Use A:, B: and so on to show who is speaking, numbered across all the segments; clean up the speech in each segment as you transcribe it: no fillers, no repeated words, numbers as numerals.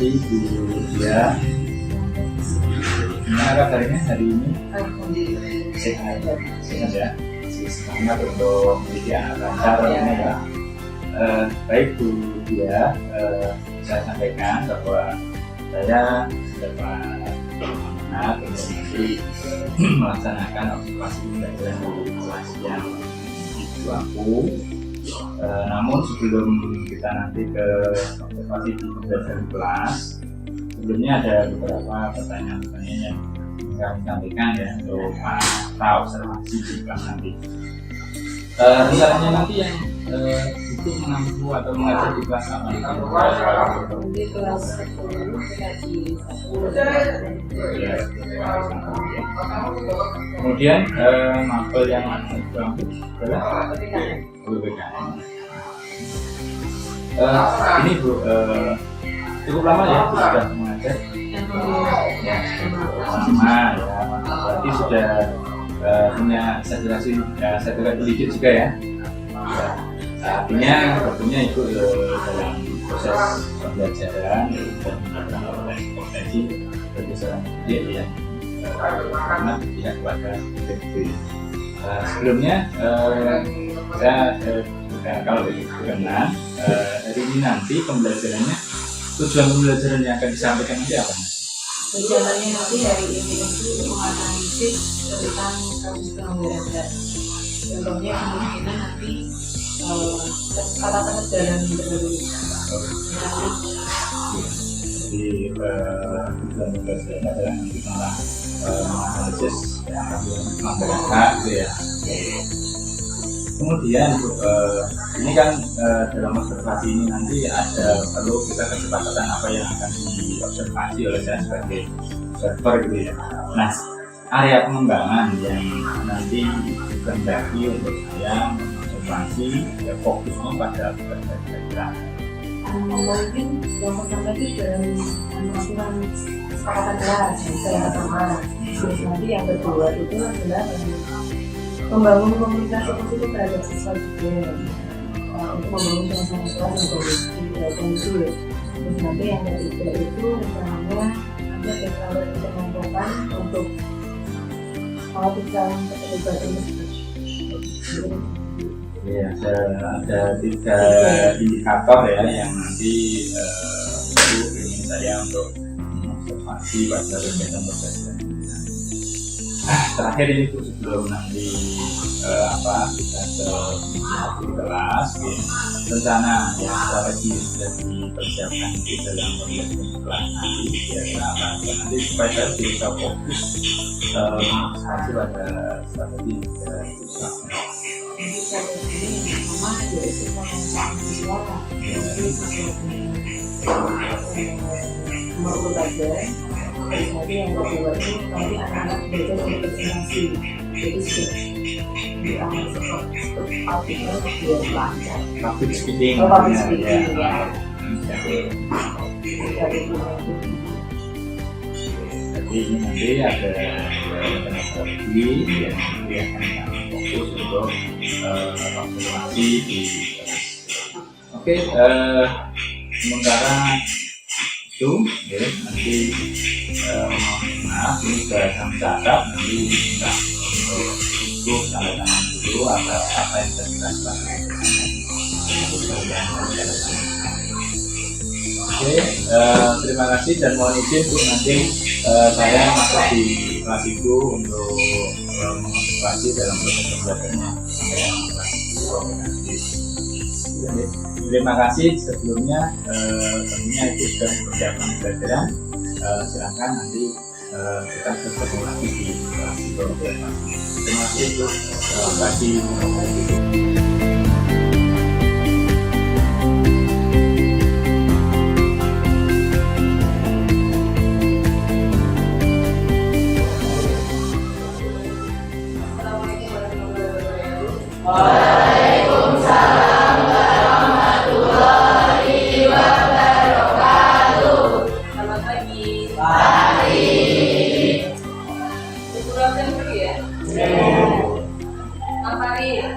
A: pagi Bu Dia. Gimana kabarnya hari ini? Sehat ya. Semangat untuk mendidik anak lancar ini ya. Baik Bu Dia, saya sampaikan bahwa saya dapat amanat untuk nanti melaksanakan observasi pembelajaran di kelas yang itu aku. Namun sebelum kita nanti ke observasi di pembelajaran kelas, sebelumnya ada beberapa pertanyaan-pertanyaan yang kami sampaikan ya untuk para observasi di kelas nanti. Rencananya nanti yang itu mengampu atau mengajar di kelas apa?
B: Di kelas 10 di 10.
A: Kemudian mapel yang diampu adalah PPKN. Ini Bu, cukup lama ya sudah mengajar? Lama ya, berarti sudah punya sertifikat pendidik juga ya. Artinya tentunya ikut dalam proses pembelajaran dan kompetensi bagi seorang pendidik ya, karena tidak kepada PPB. Sebelumnya saya kalau berkenan hari ini nanti pembelajarannya, tujuan pembelajaran yang akan disampaikan nanti apa?
B: Tujuannya nanti hari ini itu menganalisis tentang kasus pelanggaran. Contohnya kemungkinan nanti kata dalam baru.
A: Jadi tujuan pembelajaran adalah nanti tentang menganalisis pelanggaran hak gitu ya. Kemudian ini kan dalam observasi ini nanti ada perlu kita kesepakatan apa yang akan diobservasi oleh saya sebagai observer gitu ya. Nah, area pengembangan yang nanti dikehendaki untuk saya mengobservasi ya, fokusnya pada kira-kira.
B: Mungkin yang pertama itu dalam penyusunan kesepakatan kelas yang pertama. Terus nanti yang kedua itu adalah membangun komunikasi positif terhadap siswa juga, untuk membangun suasana kelas yang kondusif. Terus nanti yang ketiga itu rencananya ada deklarasi kelompokkan untuk melakukan keterlibatan tersebut.
A: Ya, ada 3 indikator ya yang nanti itu ingin saya untuk observasi pada kegiatan pembelajaran. Terakhir ini sebelum nanti kita ke kelas ya, rencana yang strategi sudah dipersiapkan di dalam pembelajaran kelas nanti ya, nanti supaya saya bisa fokus observasi pada strategi
B: Strategi yang pertama yaitu pengembangan siswa nomor belajar. Jadi yang kedua itu nanti anak-anak belajar berpresentasi, jadi sudah diambil seperti artikel biar lancar.
A: public speaking
B: Ya.
A: Jadi ini nanti ada strategi yang nanti akan fokus untuk observasi di Oke, sementara itu ya, nanti maaf ini sudah kami catat, nanti kita untuk tanda tangan dulu atas apa yang sudah kita lakukan. Oke, terima kasih dan mohon izin untuk nanti saya masuk di kelas itu untuk mengobservasi dalam proses pembelajarannya sampai kelas 2. Terima kasih sebelumnya, tentunya itu sudah mempersiapkan pembelajaran. Silakan nanti kita ketemu lagi di kelas 2. Terima kasih untuk
C: Waalaikumsalam warahmatullahi wabarakatuh.
B: Selamat pagi.
C: Pagi.
B: Ibu Raden pergi ya?
C: Ya.
B: Pak Fari.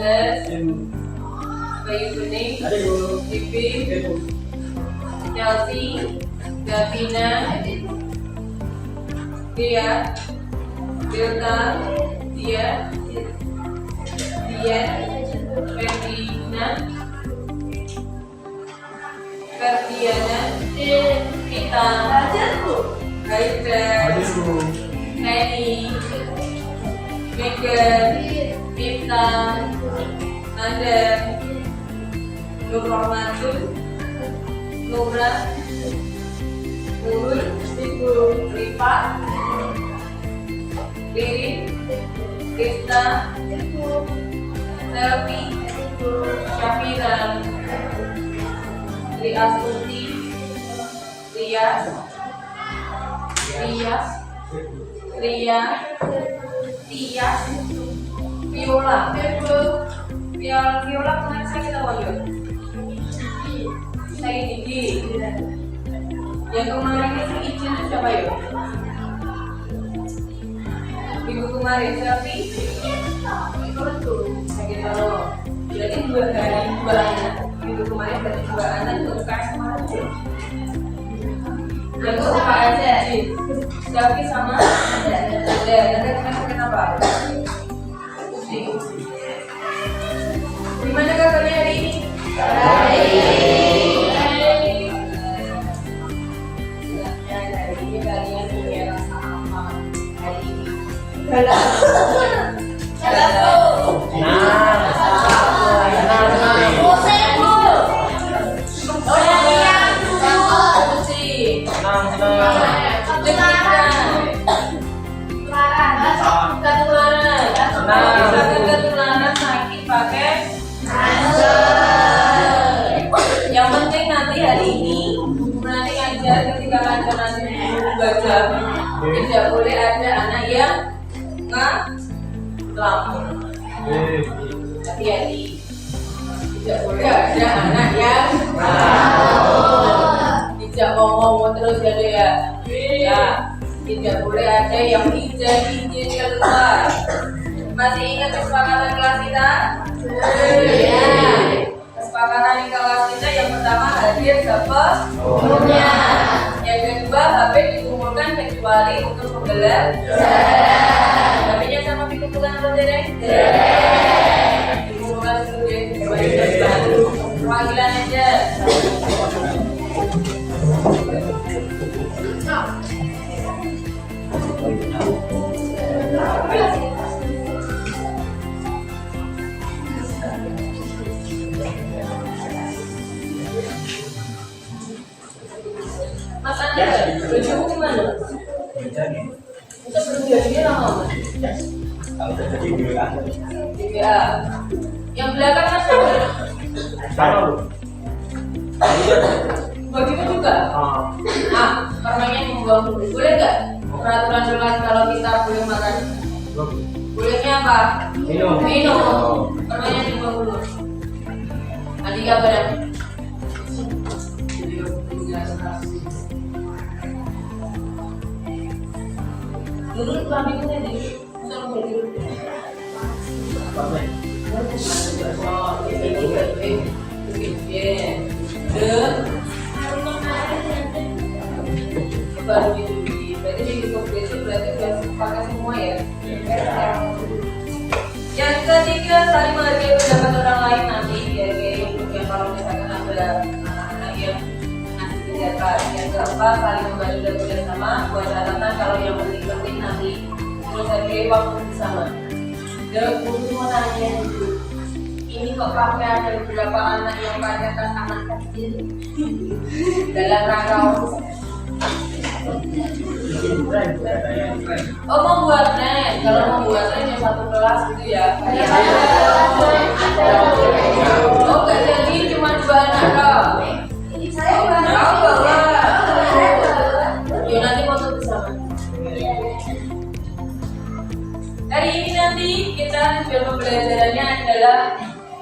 B: Andes, Bayu Kuning, Ibi, Chelsea, Davina, Dia, Delta, Dia, Ferdina, Kita, Haider, Henny, Megan, Intan, Nadem, Nur Rahmatul, Nura, Nur, Rifa, Lirin, Krista, Selvi, Syafira, Astuti, Rias, Viola, kemarin saya kita panggil. Saya Didi. Yang kemarin itu izin itu siapa ya? Minggu kemarin Selvi. Itu betul. Saya kita loh. Jadi 2 hari 2 anak. Minggu kemarin berarti 2 anak untuk UKS kemarin. Yang itu apa aja? Selvi sama ada kenapa? Pusing. Gimana kabarnya hari ini? Baik. Hari ini kalian punya rasa apa hari ini? Galau. Ketularan sakit pakai yang penting nanti hari ini nanti ngajar ketika ngajar nanti baca tidak boleh ada anak yang ngelapor. Hati-hati, tidak boleh ada anak yang tidak ngomong terus jadi ya. Tidak boleh ada yang izin keluar. Masih ingat kesepakatan kelas kita? Iya. Kesepakatan di kelas kita yang pertama hadir sepenuhnya. Yang kedua HP dikumpulkan kecuali untuk pembelajaran. HP-nya sama dikumpulkan atau tidak? Dikumpulkan dulu ya. Panggilan aja. Mas Anda, bajumu gimana? Kita belum jadinya lama.
A: Kalau jadi WA.
B: Ya. Yang belakang Mas Anda. Bagimu juga? Permainan membuang dulu. Boleh nggak? Peraturan kelas kalau kita boleh makan. Bolehnya apa? Minum. Permainan dibuang dulu. Adika barang. Dulu kambingnya di suruh berdiri. Baru di berarti di itu berarti sudah pakai semua ya. Yang ketiga, saling menghargai pendapat orang lain nanti dihargai untuk yang kalau misalkan ada anak-anak yang ngasih kegiatan. Yang keempat, saling membantu dan bekerjasama buat catatan kalau yang penting nanti terus hargai waktu bersama. Dan guru mau tanya dulu, ini kok pakai ada beberapa anak yang pakai anak kecil dalam rangka mau buat net. Kalau mau buat net yang satu kelas gitu ya. Oh gak jadi cuma 2 anak kok. Saya bawa. Yuk nanti foto bersama. Hari ini nanti kita tujuan pembelajarannya adalah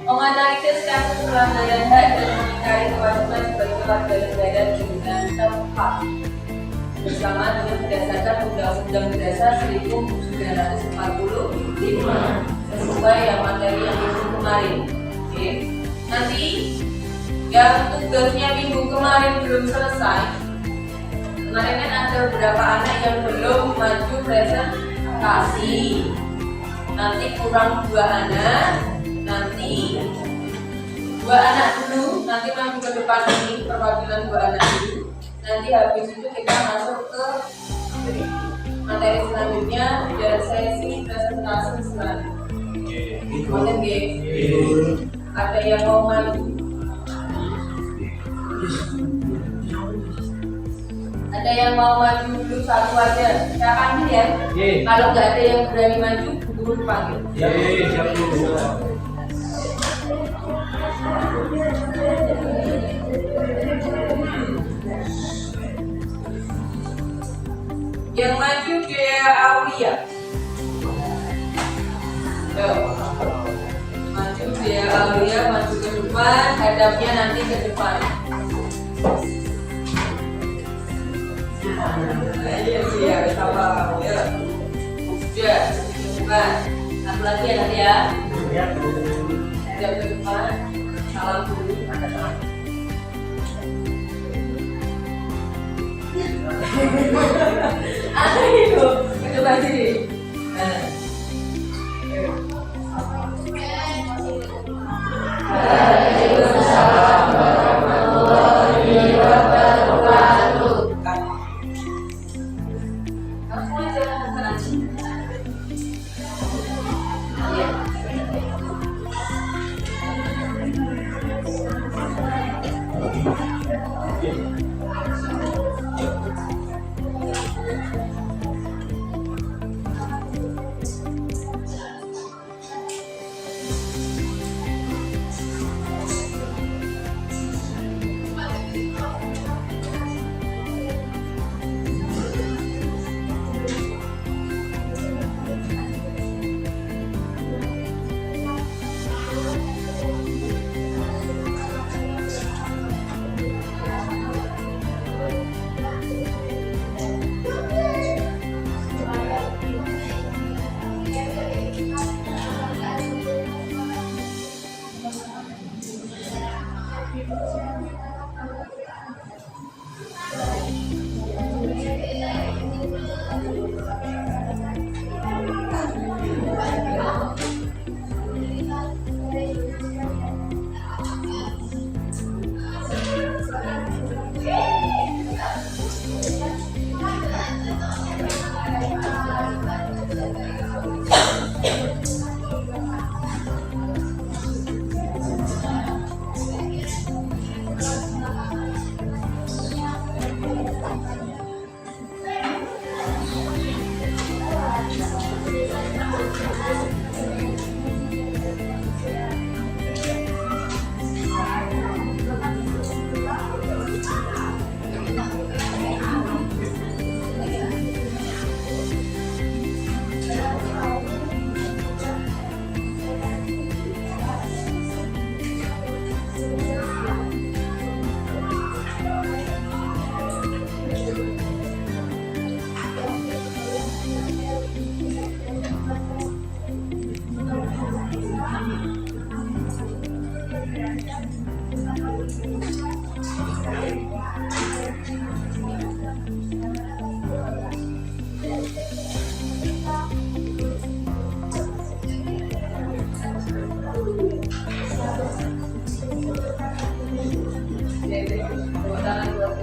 B: menganalisis kasus pelanggaran hak dan mengingkari kewajiban sebagai warga negara dengan tepat bersama dengan berdasarkan Undang-Undang Dasar 1945 sesuai yang materi yang minggu kemarin. Oke. Nanti yang tugasnya minggu kemarin belum selesai. Kemarin kan ada beberapa anak yang belum maju presentasi. Nanti kurang 2 anak. Nanti 2 anak dulu. Nanti maju ke depan ini perwakilan 2 anak dulu. Nanti habis itu kita masuk ke materi selanjutnya dan sesi presentasi selanjutnya. Oke, ada yang mau maju? Ada yang mau maju dulu satu aja? Saya panggil ya. Kalau nggak ada yang berani maju, dulu dipanggil. Yang maju dia Aulia. Maju dia Aulia, maju ke depan, hadapnya nanti ke depan. Iya sih ya, sama ya. Udah, ke depan. Satu lagi ya nanti ya. Hadap ke depan, salam dulu. Ayo, ke depan sini.
C: Waalaikumsalam warahmatullahi wabarakatuh.
B: Langsung aja,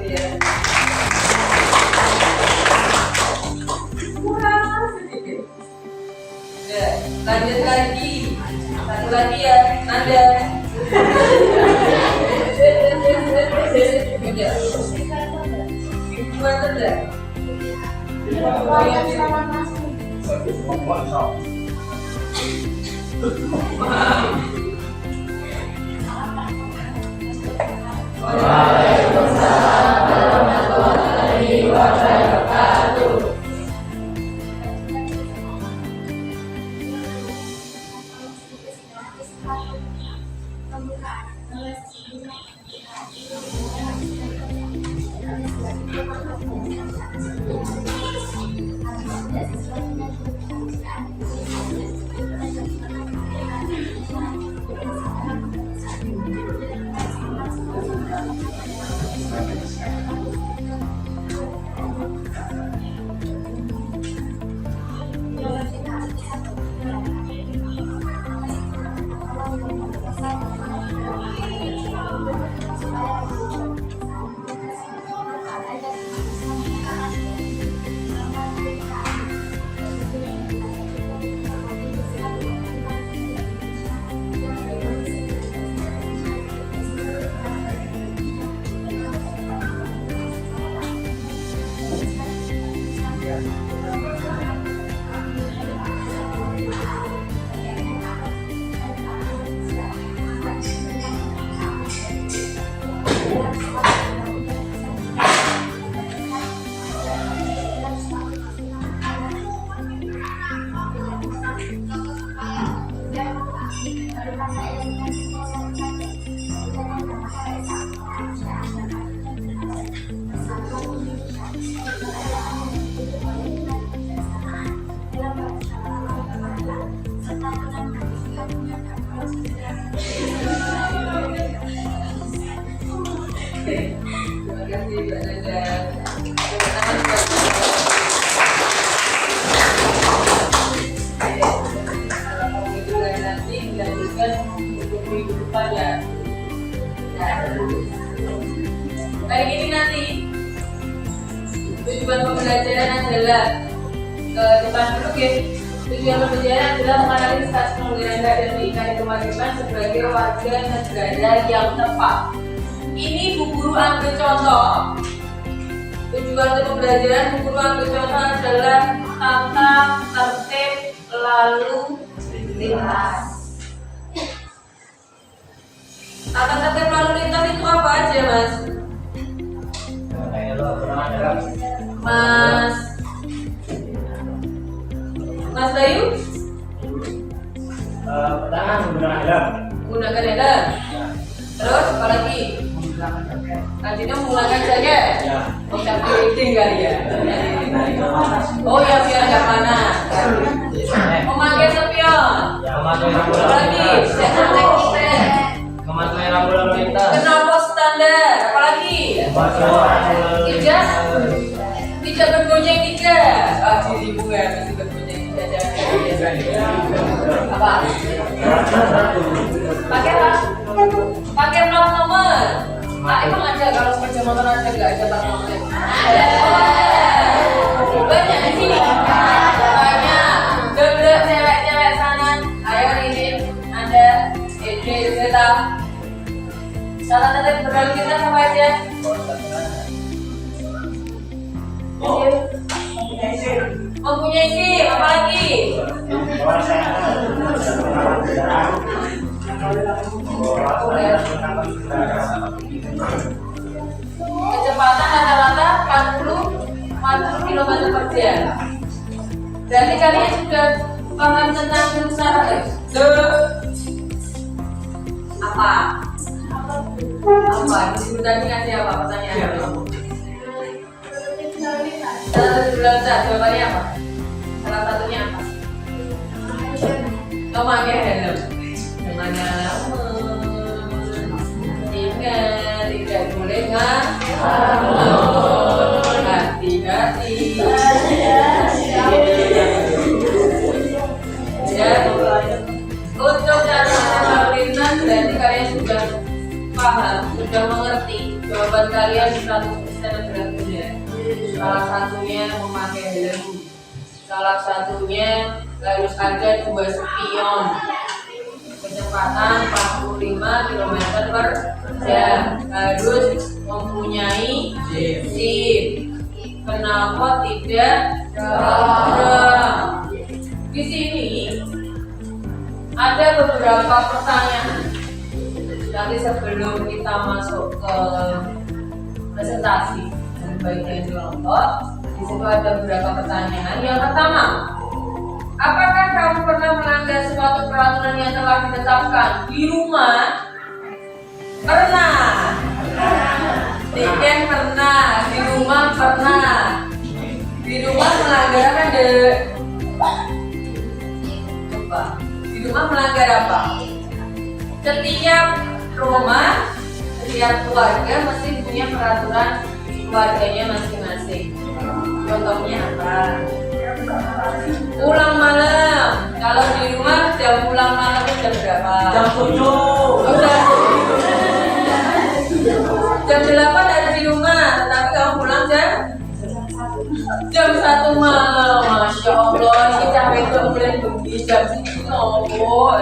B: iya. Lanjut lagi, satu lagi ya, Nanda. Gimana enggak?
C: Waalaikumsalam warahmatullahi wabarakatuh. ya. Kayak gini nanti tujuan pembelajaran adalah depan dulu ya. Tujuan pembelajaran adalah menganalisis status penggunaan hak dan tingkat kewajiban sebagai warga negara yang tepat. Ini Bu Guru ambil contoh. Tujuan pembelajaran Bu Guru ambil contoh adalah tata tertib lalu lintas. Tata tertib lalu lintas itu apa aja, Mas? Mas Bayu?
A: Pertama menggunakan helm.
C: Menggunakan helm. Terus apa lagi? Tadinya menggunakan jaket.
A: Ya.
C: Oh, tapi reading kali ya. Oh ya, biar nggak panas. Memakai spion. Apa lagi?
A: Mematuhi rambu lalu lintas.
C: Kenal pos standar. Apa lagi? Tidak bergonceng tidak. Ah, dirimu ya masih bergonceng tidak. Apa? Pakai apa? Pakai plat nomor. Ah, emang ada kalau sepeda motor ada nggak ada plat nomor? Ada. Banyak di sini. Banyak. Gelap cewek-cewek sana. Ayo ini ada cerita. Salah tadi berlalu kita apa aja? Mempunyai SIM, apa lagi? Kecepatan rata-rata 40 km per jam. Berarti kalian sudah paham tentang berusaha apa? Apa? Disebutkan kasih apa pertanyaannya? Jawabannya apa? Salah satunya apa? Memakai helm. Ingat, tidak boleh hati-hati. Ya, untuk cara lalu lintas berarti kalian sudah paham, sudah mengerti jawaban kalian 100% adalah benar. Salah satunya memakai helm. Salah satunya harus ada 2 spion. Kecepatan 45 km per jam. Harus mempunyai SIM. Kenapa tidak ada? Di sini ada beberapa pertanyaan. Nanti sebelum kita masuk ke presentasi dan bagian kelompok, di situ ada beberapa pertanyaan. Yang pertama, apakah kamu pernah melanggar suatu peraturan yang telah ditetapkan di rumah? Pernah. Tiken pernah. Di rumah pernah. Di rumah melanggar apa, Dek? Coba. Di rumah melanggar apa? Setiap rumah, setiap keluarga mesti punya peraturan keluarganya masing-masing. Contohnya apa? Pulang malam. Kalau di rumah jam pulang malam itu jam berapa?
A: Jam 7.
C: Jam 8 ada di rumah, tetapi kamu pulang jam 1 malam. Masya Allah, ini capek tuh mulai pergi jam segini nopo.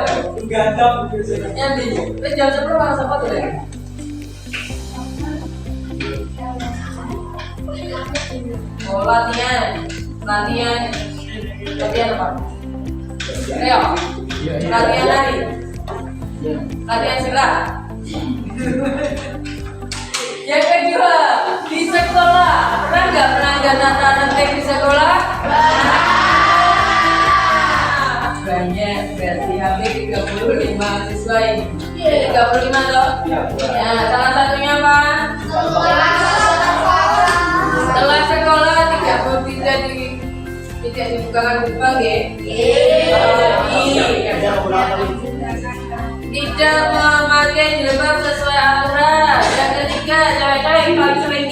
A: Gadam.
C: Yang di jam 10 harus apa tuh deh? Oh, latihan apa? Ayo, latihan lari, latihan silat. Yang kedua, di sekolah pernah nggak melanggar tata tertib di sekolah? Banyak, berarti hampir 35 siswa ini. 35 loh. Ya, salah satunya apa? Setelah sekolah tidak dibukakan gerbang ya. Tidak memakai jilbab sesuai aturan. Yang ketiga, cewek-cewek paling sering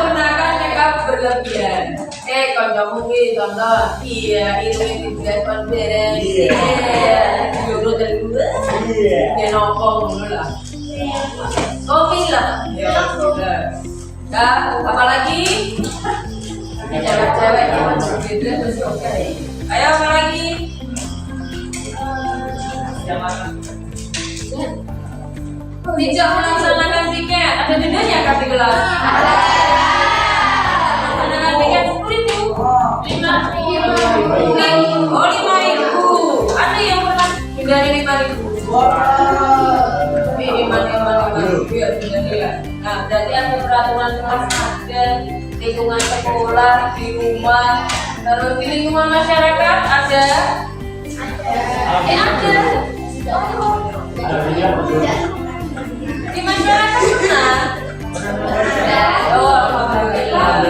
C: menggunakan makeup berlebihan. kancamu ki contoh. Iya, ini tidak konferen. Iya, juru dari dulu. Dia nongkrong dulu lah. Kopi lah. Ya, dah, apa lagi? Cewek-cewek yang gitu masih oke. Ayo apa lagi? Tidak melaksanakan tiket. Ada dendanya kata gelas. Melaksanakan tiket 10.000. 5.000. Oh 5.000. Ada yang pernah dari 5.000. Biar tidak. Nah, berarti ada peraturan kelas ada lingkungan sekolah, di rumah, terus di lingkungan masyarakat ada. Ada. Di masyarakat benar. Oh, alhamdulillah.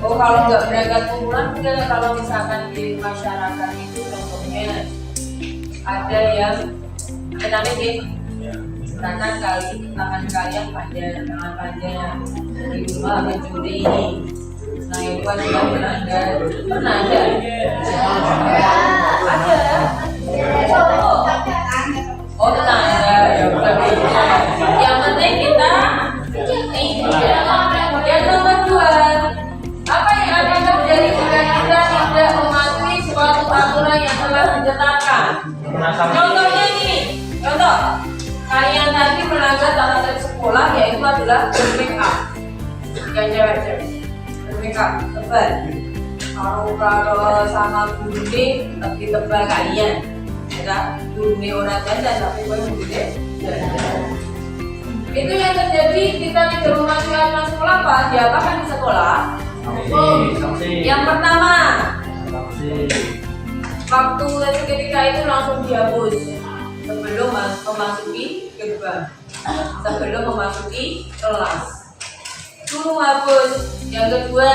C: Oh, kalau nggak berangkat kumpulan, mungkin kalau misalkan di masyarakat itu contohnya ada yang namanya tangan kali, tangan kalian panjang, tangan panjang di rumah mencuri. Nah itu kan juga pernah ada. Oh tetangga, ya udah beda. Yang penting kita yang nomor 2, apa yang akan terjadi jika kita tidak mematuhi suatu aturan yang telah ditetapkan? Contohnya ini, contoh kalian tadi melanggar tata tertib sekolah, yaitu adalah make up. Yang cewek-cewek make up tebal. Kalau sama guru lebih tebal kalian. Ya, guru orang dandan tapi gue gede. Itu yang terjadi kita tidak mematuhi aturan sekolah, Pak. Diapakan di sekolah? Yang pertama, waktu ketika itu langsung dihapus sebelum memasuki gerbang, sebelum memasuki kelas. Suruh hapus. Yang kedua,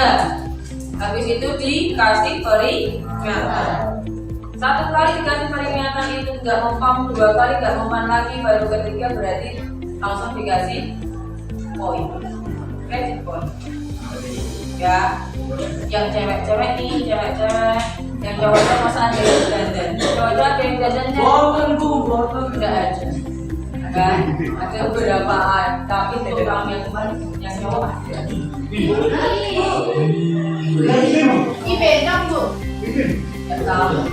C: habis itu dikasih peringatan. 1 kali dikasih peringatan itu nggak mempan, 2 kali nggak mempan lagi, baru ketiga berarti langsung dikasih poin, kredit poin. Ya, yang cewek-cewek nih, cewek-cewek, yang cowok-cowok masa ada yang dandan, cowok-cowok ada yang dandannya, tidak ada. Kan? Ada beberapa, tapi dari kamu yang kemarin yang cowok ada. Ini beda bu. Ya tahu.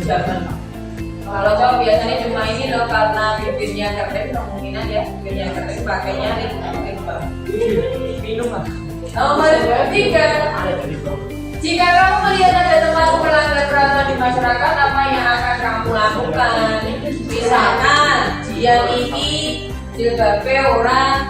C: Jangan. Kalau cowok biasanya cuma ini loh, karena bibirnya kering, kemungkinan ya bibirnya kering pakainya ring. Minum lah. Nomor 3, jika kamu melihat ada tempat melanggar peraturan di masyarakat, apa yang akan kamu lakukan? Misalkan dia ini jilbabnya orang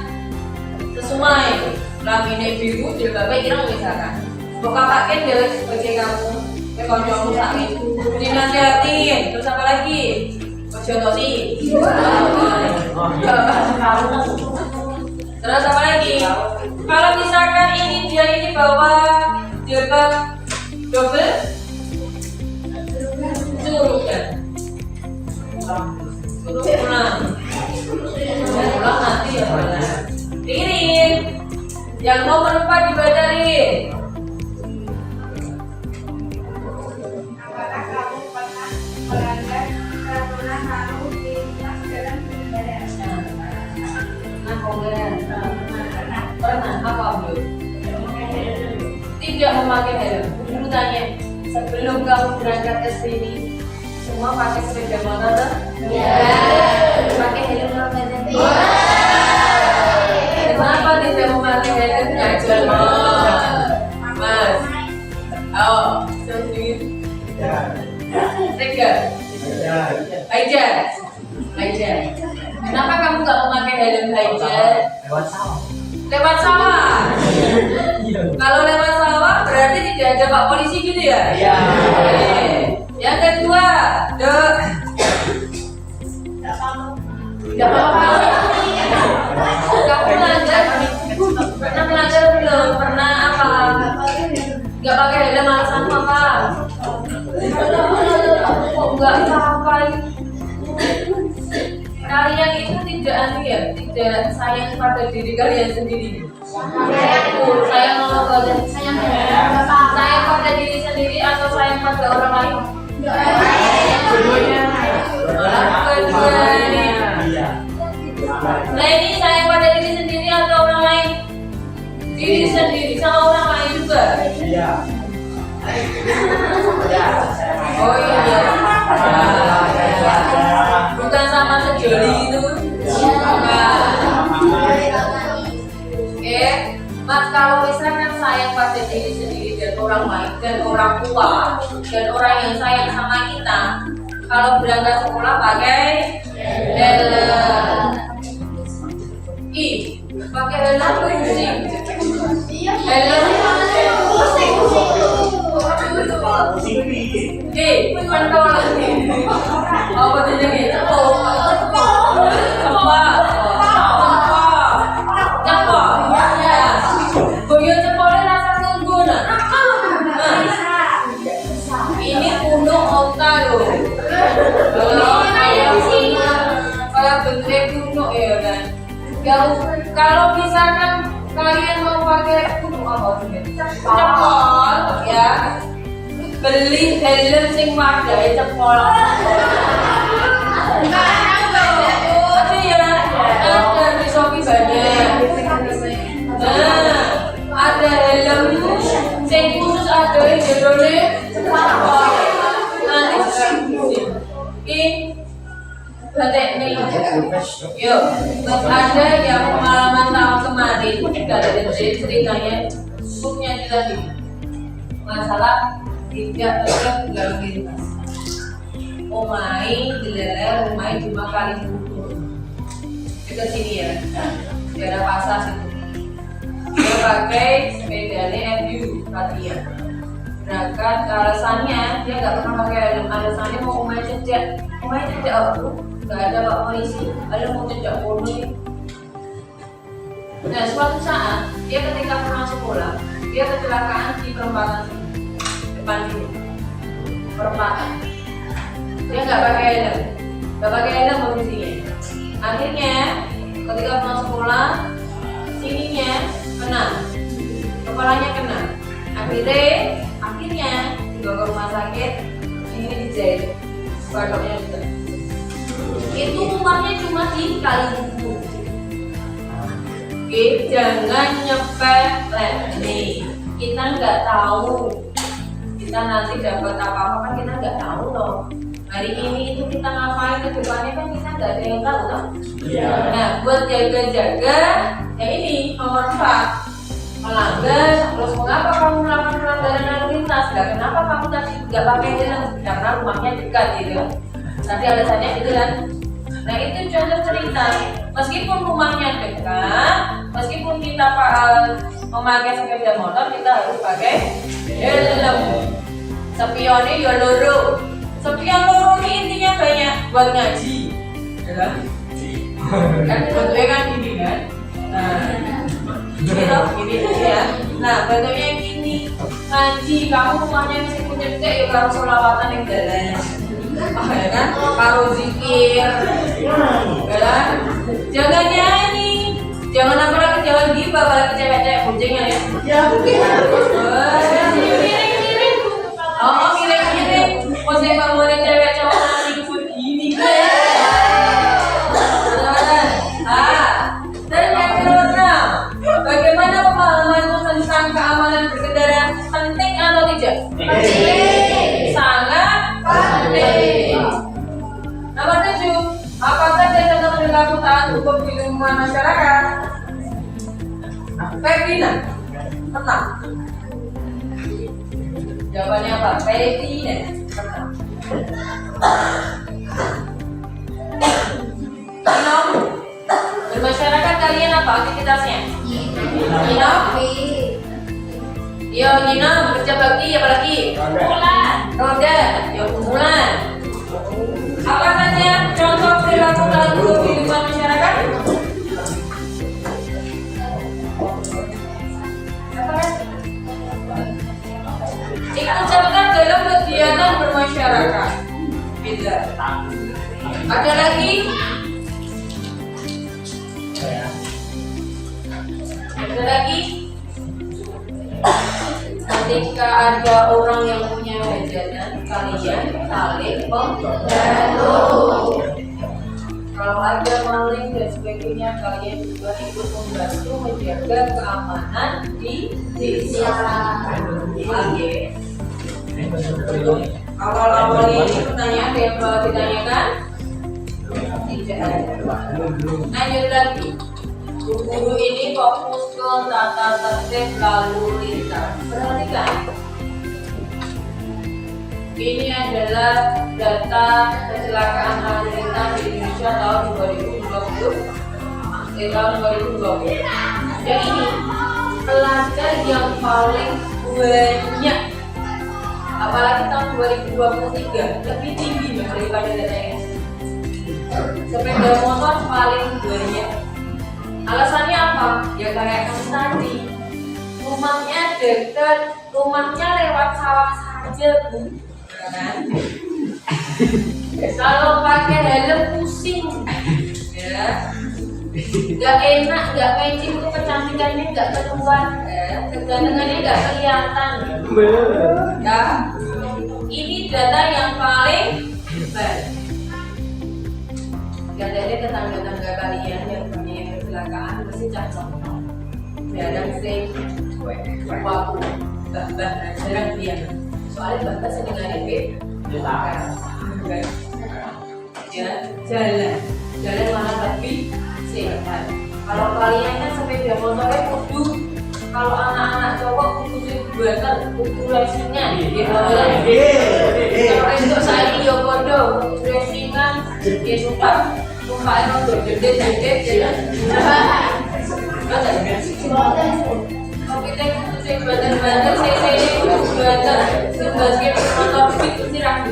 C: sesuai, lamine biru, jilbabnya ireng misalkan. Buka pakai dari sebagai kamu, koncomu saat itu dinasihatin. Terus apa lagi? Ojo tosi. Terus apa lagi? Kalau misalkan dia ini bawa jilbab double, suruh kan? Suruh pulang nanti ya pulang. Pikirin. Yang nomor 4 dibacarin.
B: Apakah kamu pernah melanggar peraturan lalu lintas dalam berkendara?
C: Pernah apa belum? Tidak memakai helm. Dulu tanya, sebelum kamu berangkat ke sini, semua pakai sepeda motor? Ya. Pakai helm nggak? Kenapa tidak memakai helm? Ngajar mas. Oh, sedih. Tiga. Aja. Kenapa kamu nggak memakai helm aja? Lewat sawah. Kalau lewat sawah berarti tidak ada pak polisi gitu ya? Iya. Yang kedua, tidak apa-apa. Kamu pernah belajar belum? Pernah apa? Nggak pakai helm alasan apa? Kok nggak apa-apa? kalian itu tidak sayang pada diri kalian sendiri. Sayang pada diri sendiri atau sayang pada orang lain? Nah ini sayang pada diri sendiri atau orang lain? Diri sendiri sama orang lain juga. Oh iya. Bukan sama sejoli itu. Oke, Mas, kalau misalkan sayang pada diri sendiri dan orang lain dan orang tua dan orang yang sayang sama kita, kalau berangkat sekolah pakai helm. Pakai helm pusing. Helm pantau lagi. Apa tuh jadi? Ini gunung Onta loh. Kayak bentuk gunung ya kan. Kalau misalkan kalian mau pakai gunung apa cepol ya, beli helm sing madai cepol. Tapi ya ada di Shopee banyak. Nah, ada helm sing khusus ada yang judulnya cepol. Ini batik nih. Yuk, buat ada yang pengalaman tahun kemarin tidak ada ceritanya, bukunya tadi masalah tidak terganggu. Omai dileler, omai cuma kali buku dekat sini ya, daerah pasar situ. Dia pakai sepedanya FU latihan. Berangkat, alasannya dia nggak pernah pakai helm. Alasannya mau omai cecek aku. Gak ada Pak Polisi, ada mau jejak polisi. Nah suatu saat dia ketika pulang sekolah, dia kecelakaan di perempatan depan sini, perempatan. Dia nggak pakai helm posisinya. Akhirnya ketika pulang sekolah, sininya kena, kepalanya kena. Akhirnya dibawa ke rumah sakit, ini dijahit, badoknya juga. Itu rumahnya cuma di Kalibubu. Oke, jangan nyepelek nih. Kita nggak tahu kita nanti dapat apa-apa, kan kita nggak tahu loh. Hari ini itu kita ngapain, ke depannya kan kita nggak ada yang tahu kan? Nah, buat jaga-jaga, ya ini nomor 4 melanggar. Terus mengapa kamu melakukan pelanggaran lalu lintas? Kenapa kamu tadi nggak pakai helm? Karena rumahnya dekat gitu. Tadi alasannya itu kan. Nah itu contoh cerita. Meskipun rumahnya dekat, meskipun kita memakai sepeda motor, kita harus pakai helm. Spionnya ya loro. Spion loro ini intinya banyak buat ngaji, ya kan? Kan bentuknya kan gini kan. Nah, gini ya. Nah bentuknya gini. Ngaji, kamu rumahnya meskipun cedek ya harus sholawatan yang jalan. Ya kan? Karo zikir, ya kan? Jangan nyanyi, jangan apa lagi, jangan gibah, apalagi cewek-cewek boncengan ya. Ya mungkin. Miring-miring. Oh miring-miring. Kok saya bangunin cewek cowok nanti begini dan yang kedua, bagaimana pemahamanmu tentang keamanan berkendara? Penting atau tidak? Penting. Sangat penting. Nomor 7, apa saja contoh perilaku taat hukum di lingkungan masyarakat? Pevina, tenang. Jawabannya apa? Pevina, tenang. Minum. Bermasyarakat kalian apa aktivitasnya? Minum. Yo Nina kerja pagi apa lagi? Roda. Yo kumpulan. Apa saja contoh perilaku dalam kehidupan masyarakat? Ikut serta dalam kegiatan bermasyarakat. Beda. Ada lagi Ada lagi, ketika ada orang yang punya hajatan, kalian saling membantu. Kalau ada maling dan sebagainya, kalian juga ikut membantu menjaga keamanan di desa. Oke. Awal-awal ini pertanyaan yang mau ditanyakan? Tidak ada. Lanjut lagi. Guru ini fokus ke tata tertib lalu lintas. Perhatikan. Ini adalah data kecelakaan lalu lintas di Indonesia tahun 2020. Tahun 2020. Dan ini pelajar yang paling banyak, apalagi tahun 2023 lebih tinggi daripada data ini. Sepeda motor paling banyak. Alasannya apa? Ya kayak kamu tadi, rumahnya dekat, rumahnya lewat sawah saja, Bu. Ya kan? Kalau pakai helm pusing, ya. Gak enak, gak matching, itu kecantikannya gak keluar, kegantengannya gak kelihatan. Ya, ini data yang paling baik. Jadi tetangga-tetangga kalian yang punya kecelakaan pasti cocok. Jarang sih, waktu bah jarang dia. Soalnya bah sering ngari ya, jalan mana lebih sehat. Kalau kalian kan sepeda motornya kudu, kalau anak-anak cowok kudu buatan kudu racingan, gitu. Kalau untuk saya yo bodoh, racingan, dia suka untuk gede-gede, jalan. Tapi kita kudu buatan-buatan, saya buatan, sebagai motor itu sirah.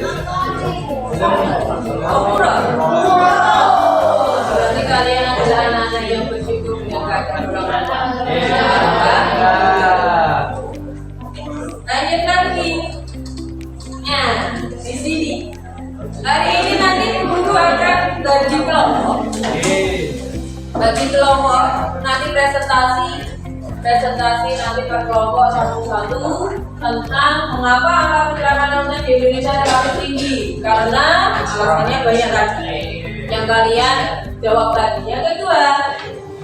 C: Berarti kalian adalah anak-anak yang bersyukur dengan keadaan orang tua. Lanjut lagi. Nah, di sini. Hari ini nanti guru akan bagi kelompok. Bagi kelompok nanti presentasi nanti per kelompok satu-satu tentang mengapa angka kecelakaan lalu lintas di Indonesia relatif tinggi, karena alasannya banyak tadi yang kalian jawab tadi. Yang kedua,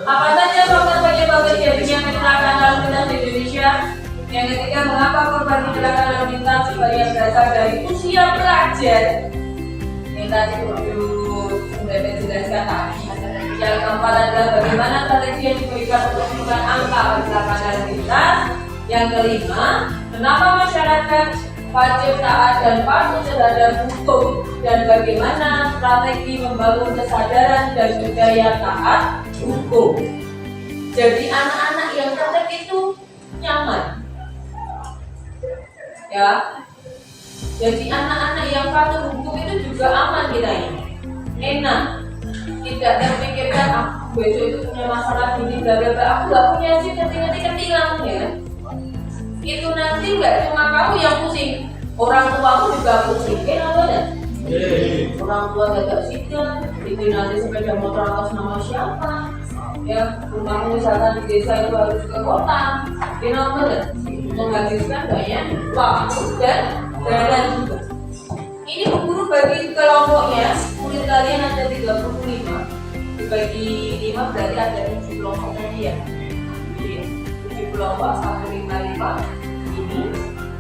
C: apa saja faktor penyebab terjadinya kecelakaan lalu lintas di Indonesia? Yang ketiga, mengapa korban kecelakaan lalu lintas sebagian berasal dari usia pelajar? Yang tadi sudah dijelaskan tadi. Yang keempat adalah bagaimana strategi yang diberikan untuk menekan angka kecelakaan lalu lintas. Yang kelima, kenapa masyarakat wajib taat dan patuh terhadap hukum, dan bagaimana strategi membangun kesadaran dan budaya taat hukum. Jadi anak-anak yang tertib itu nyaman, ya. Jadi anak-anak yang patuh hukum itu juga aman kita ini, enak. Tidak terpikirkan aku besok itu punya masalah gini, bla bla bla. Aku gak punya sih, nanti ketilang ya. Itu nanti nggak cuma kamu yang pusing, orang tuamu juga pusing. Kenapa ya? Orang tua gak sidang, itu nanti sepeda motor atas nama siapa? Ya, rumahmu misalkan di desa itu harus ke kota. Kenapa ya? Menghabiskan banyak waktu dan dana juga. Ini guru bagi kelompoknya, murid kalian ada 35. Dibagi 5 berarti ada 7 kelompok tadi ya. 7 kelompok 155. Ini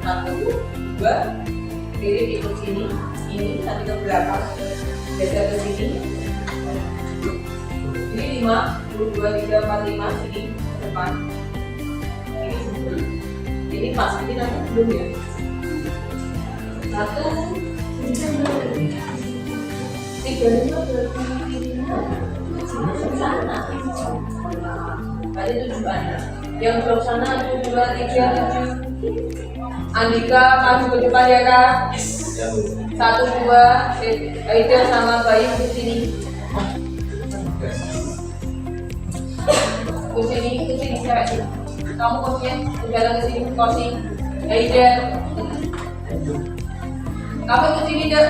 C: 1, 2, kiri ikut sini, ini nanti ke belakang, geser ke sini. Ini 5, 2, 3, 4, 5, sini ke depan. Ini pas, ini nanti belum ya. 1, 3, 5, sana. Ada 7 anak. Yang belum sana 1, 2, 3, 7. Andika maju ke depan ya Kak. 1, 2, Aida sama Bayu ke sini. Ke sini cewek sini. Kamu kursinya jalan ke sini, kursi. Aida. Kamu ke sini deh.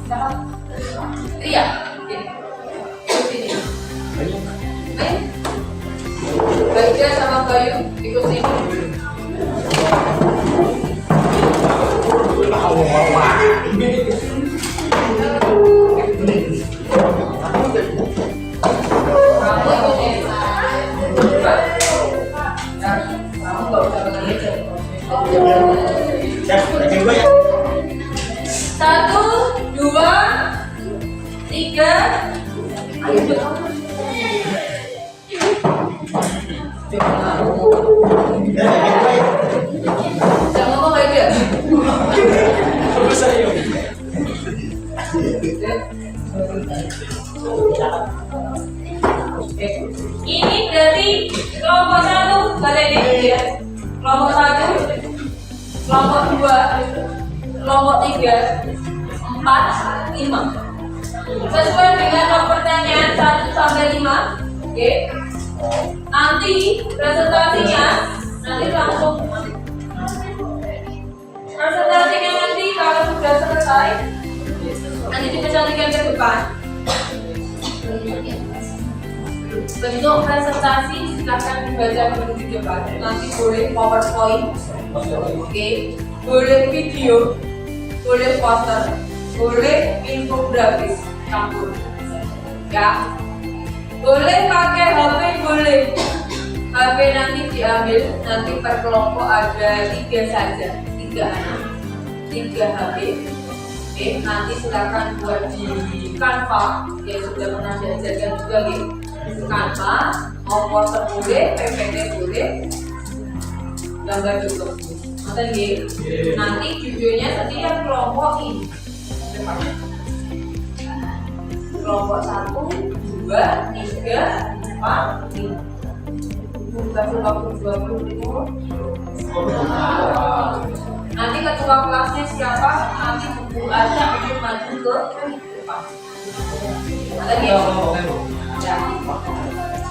C: Siapa? Ria. Ke sini. Aida sama Bayu ikut sini. Kamu ikut sini. Kamu nggak usah bekerja. Satu, dua, tiga. Jangan ngomong aja. Ini berarti kelompok satu kalian ini ya. Kelompok satu, kelompok dua, kelompok tiga, 4, 5. Sesuai dengan nomor pertanyaan 1 sampai 5. Oke. Nanti presentasinya langsung presentasinya nanti kalau sudah selesai nanti dipresentasikan ke depan. Bentuk presentasi silakan dibaca dulu di depan. Nanti boleh PowerPoint, oke, boleh video, boleh poster, boleh infografis campur, ya. Boleh pakai HP, boleh. HP nanti diambil, nanti per kelompok ada 3 saja, 3 anak, 3 HP. Oke, nanti silakan buat di Canva, yang sudah pernah diajarkan juga nih. Canva, mau poster boleh, PPT boleh, gambar juga. Nanti videonya setiap kelompok ini. Kelompok 1, 2, 3, 4, 5. Kasih waktu 20 menit. Nanti ketua kelasnya siapa? Nanti Bu Asya untuk maju ke depan. Lagi ya.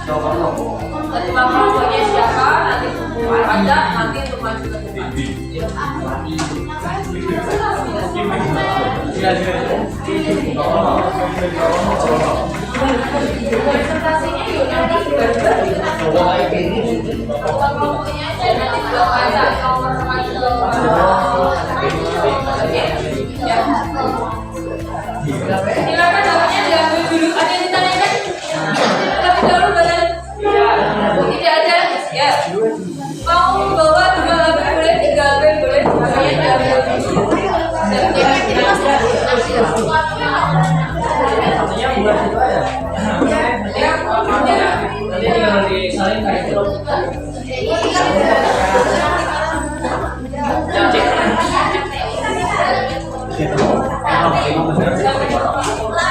C: Ketua kelasnya siapa? Nanti Bu Asya nanti untuk maju ke depan. Presentasinya yuk nanti kelompoknya aja nanti baca nomor remaja. Silakan namanya diambil dulu. Ada yang ditanyakan? Terlebih dahulu badan. Tidak ada. Ya. Mau bawa 2 HP boleh, 3 HP boleh. Makanya diambil dulu.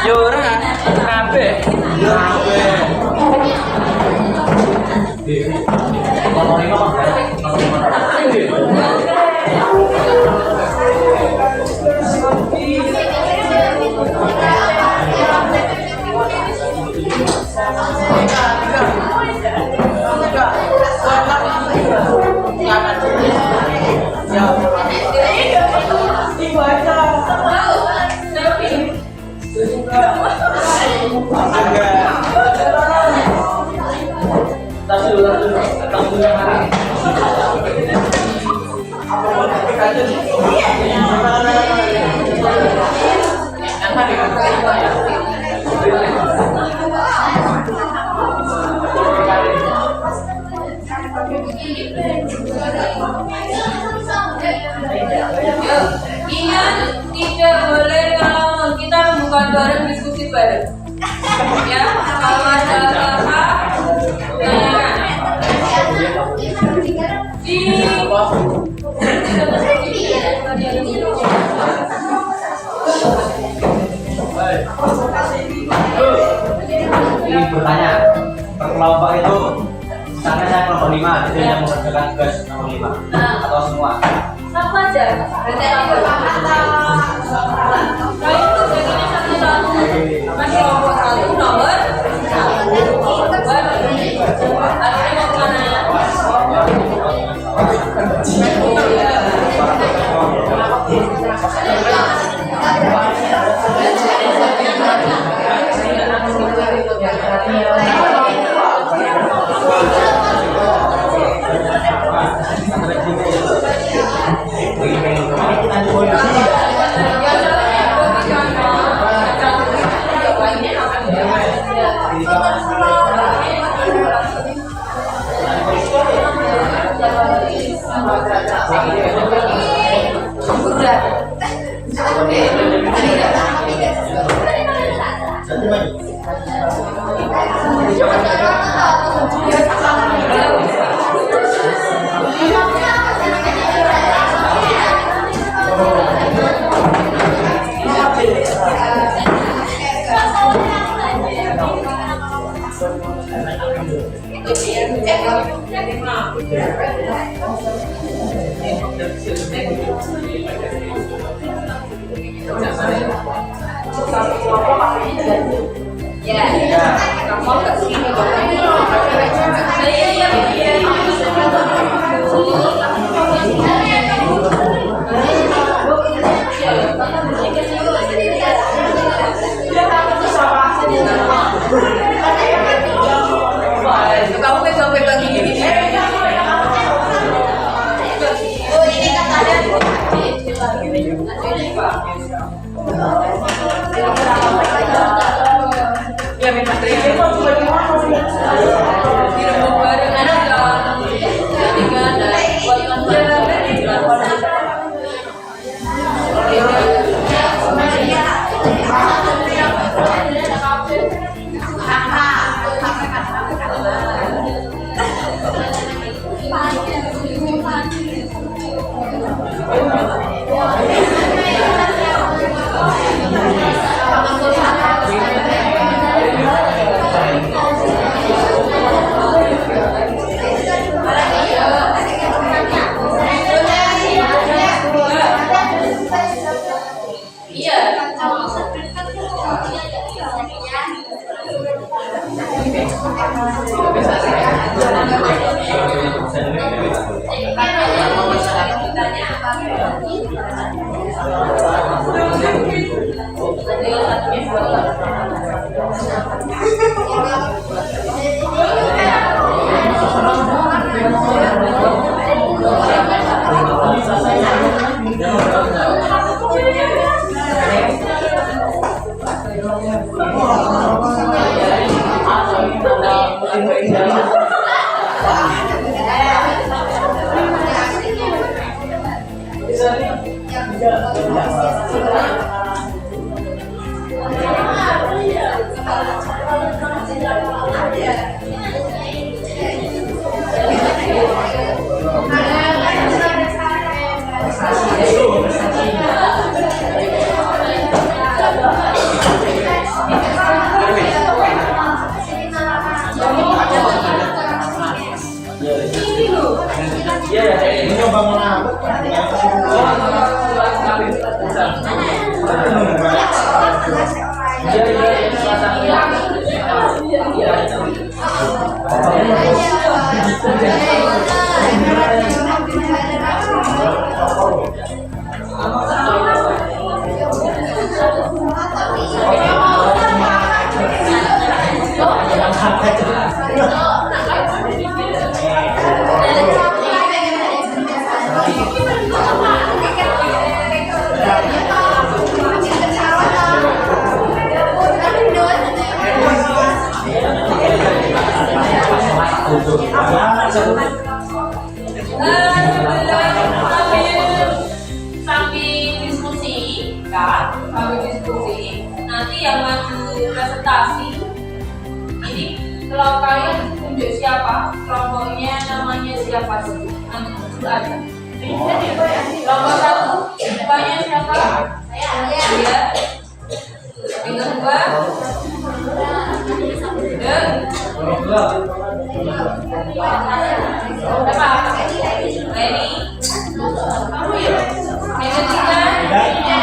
D: Yora, kabeh.
C: Ingat, tidak boleh kalau kita bukan bareng diskusi bareng. Ya, kalau ada apa-apa tanyakan.
D: Ini bertanya, per kelompok itu misalnya saya kelompok 5, itu yang mengerjakan tugas nomor 5 atau semua?
C: Sama aja. Kalau itu jadinya satu-satu. Masih kelompok 1 nomor 1. Artinya mau kemana ya? Kamu pegang-pegang gini. Oh, ini katanya. Ya memang dirembuk bareng aja. Ketika ada nanti yang maju presentasi ini kalau kalian tunjuk siapa kelompoknya namanya siapa sih nanti sudah ada kelompok satu namanya siapa saya yang kedua apa Leni kamu ya yang ketiga Aida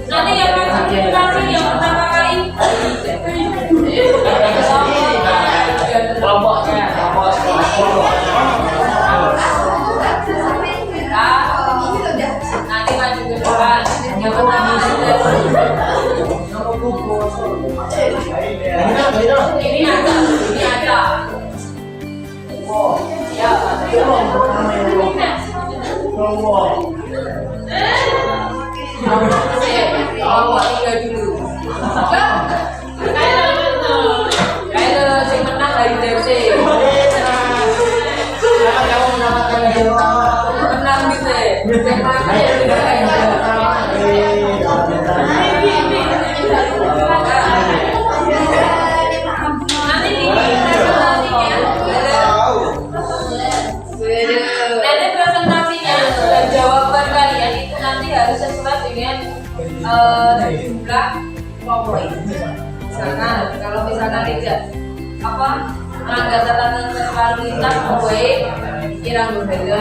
C: nanti yang presentasi yang pertama kali
D: kelompoknya
C: nanti maju ke depan yang pertama ini ada Oh, tiga dulu. Ayo, si menang dari DFC.
D: Kamu mendapatkan hadiah utama.
C: Menang gitu ya. Nanti presentasinya dan jawaban kalian itu nanti harus sesuai dengan jumlah poin. Misalkan kalau misalkan tidak melanggar catatan lalu lintas poin kirang berbeda,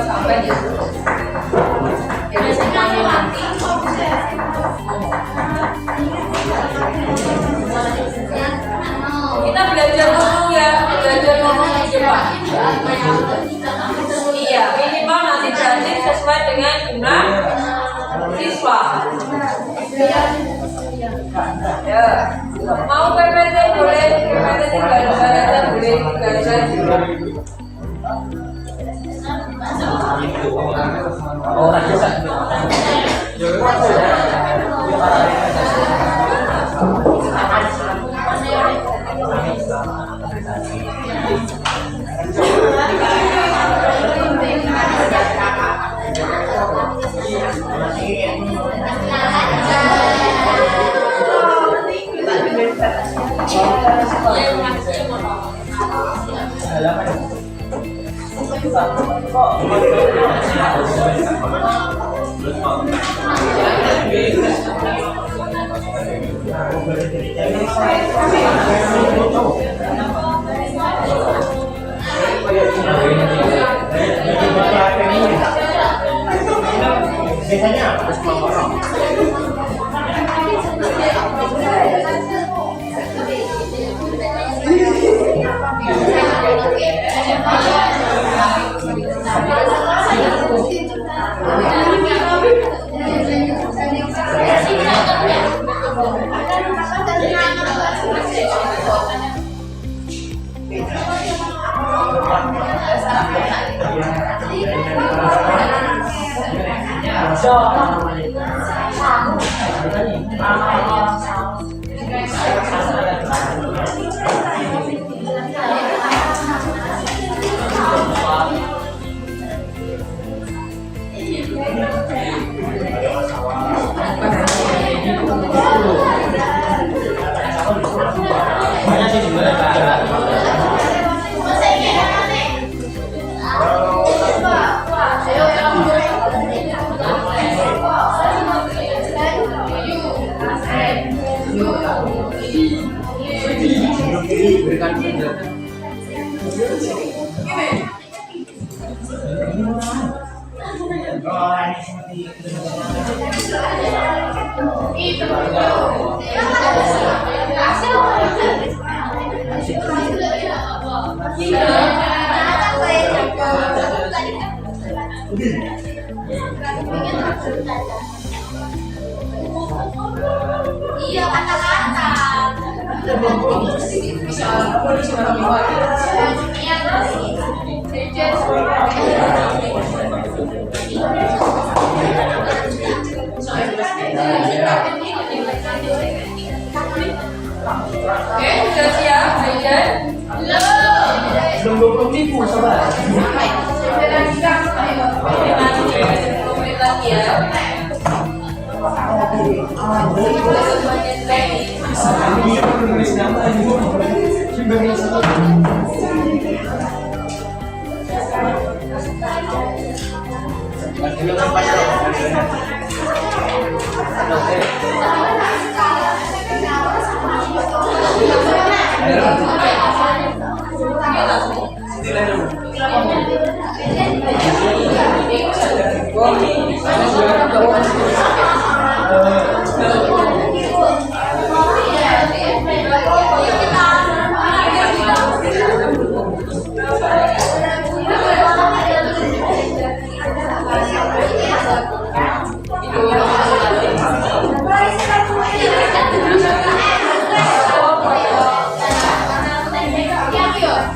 C: sampai jadi semuanya nanti kita belajar ngomong ya, belajar ngomong di depan. Iya, minimal nanti berarti sesuai dengan jumlah siswa. Ya, mau PPT boleh, PPT tinggal ibaratnya boleh digajar.
D: Orang bisa. Biasanya harus ngomong.
E: Iya, kata-kata.
C: Oke, sudah siap, Aidan?
D: Belum 20.000 sobat.
C: Komit lagi ya.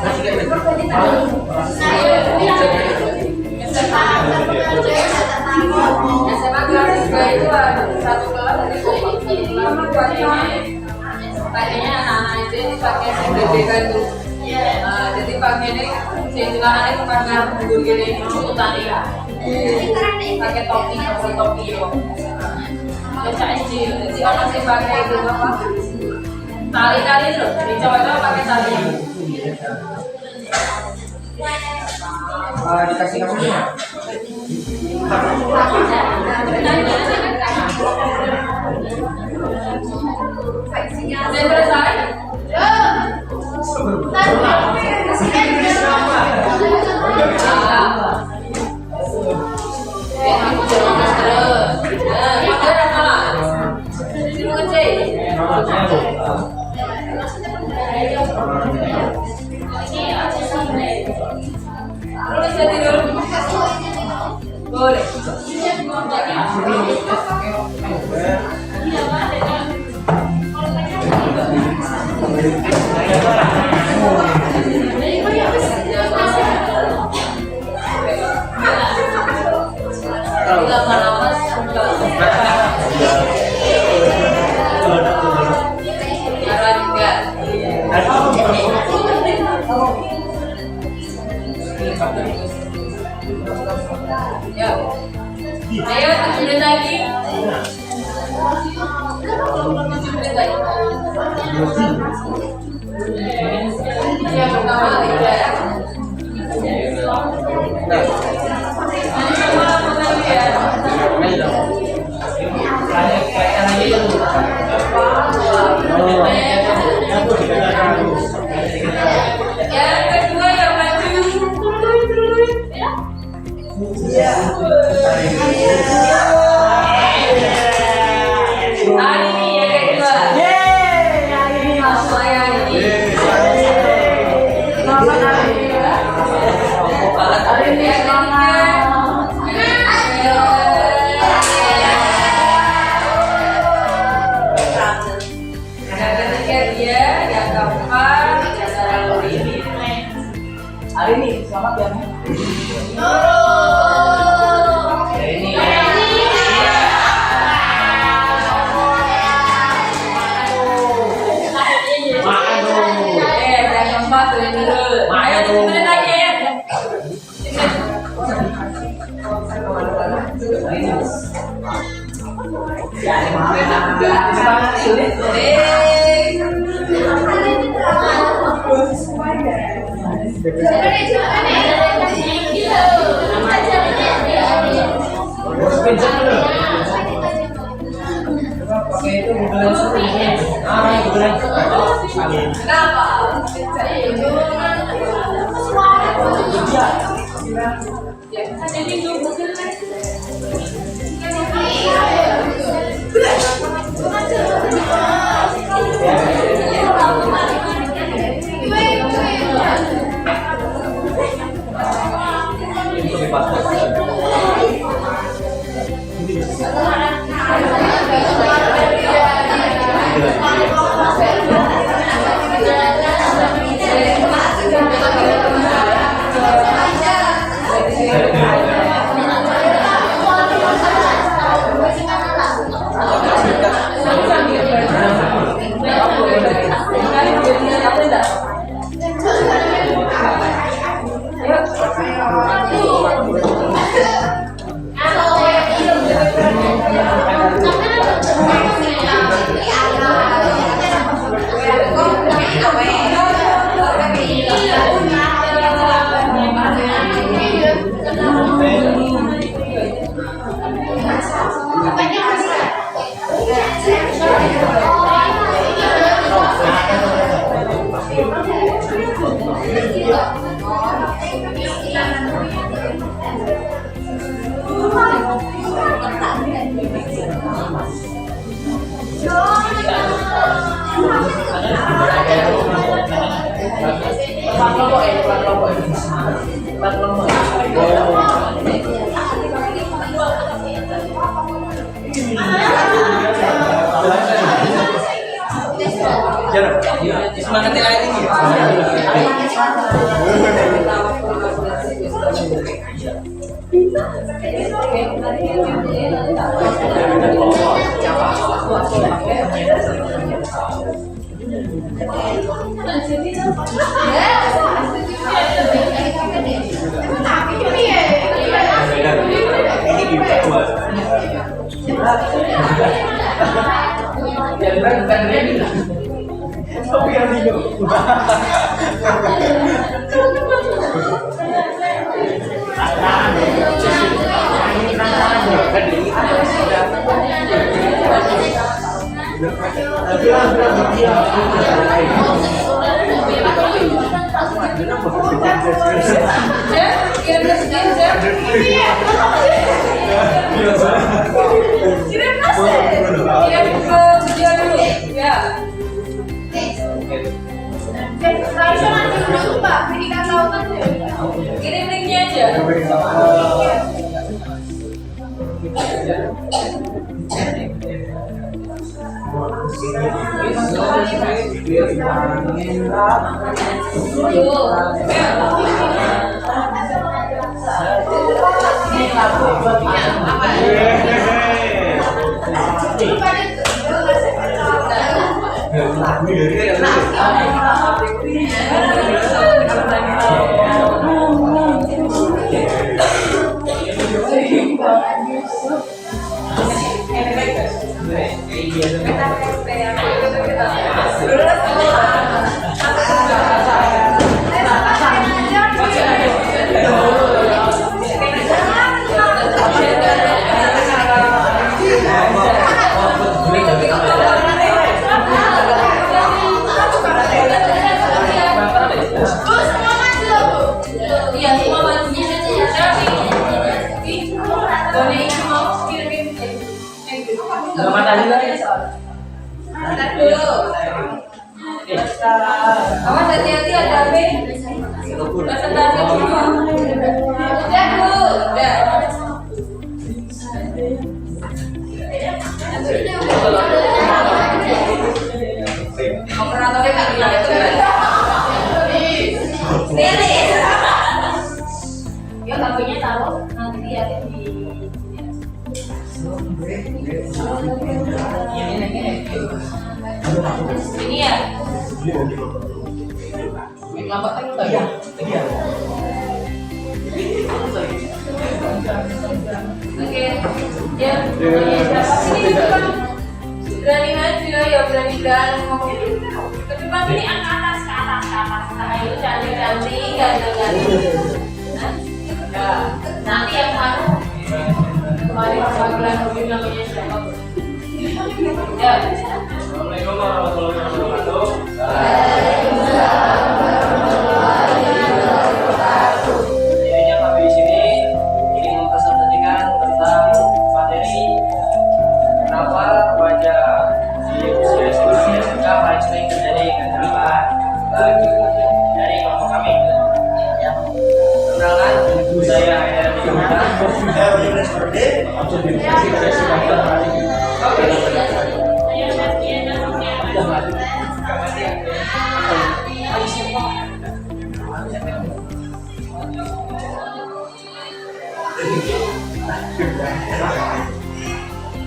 E: Yang
C: pakainya anak-anak itu pakai CBD kan tuh. Jadi pakainya sejualannya karena begini untuk tadi ya. Pakai topi yo. Biasa aja. Jadi orang sih pakai itu apa? Tali loh. Jadi cowok-cowok pakai tali.
D: Dikasih kamunya.
C: Udah selesai? Boleh. Ayo 7 menit lagi. 7 menit lagi. Yang pertama Linda. Nanti semua lakukan ya. Yang kedua yang maju. Hari ini yang kedua. Hari ini apa yang ini? Selamat hari ini ya. Hari ini semangat. Yang ketiga dia, yang keempat, hari ini selamat ya. Ayo 7 menit lagi ya.
D: Pakai itu bulan
C: Kenapa?
D: Semangat lagi. Ini juga buat. Yang lain bukan ini. Tapi yang ini.
C: Kirim linknya aja. Awas hati-hati ada HP. Presentasi dulu. Udah Bu, udah. Operatornya kan bilang itu kan. Sini. Yuk HP-nya taruh nanti lihatin di ini ya. Oke, ya. Ini berani maju ya, berani ngomong. Tapi bang ini ke atas. Nah itu cantik, ganteng. Nanti yang baru kemarin panggilan mobil namanya siapa? Ya.
D: Assalamualaikum warahmatullahi wabarakatuh. Intinya kami di sini ingin mempresentasikan tentang materi kenapa remaja di usia SMK paling sering terjadi kecelakaan dari kelompok kami. Perkenalkan, saya Haidar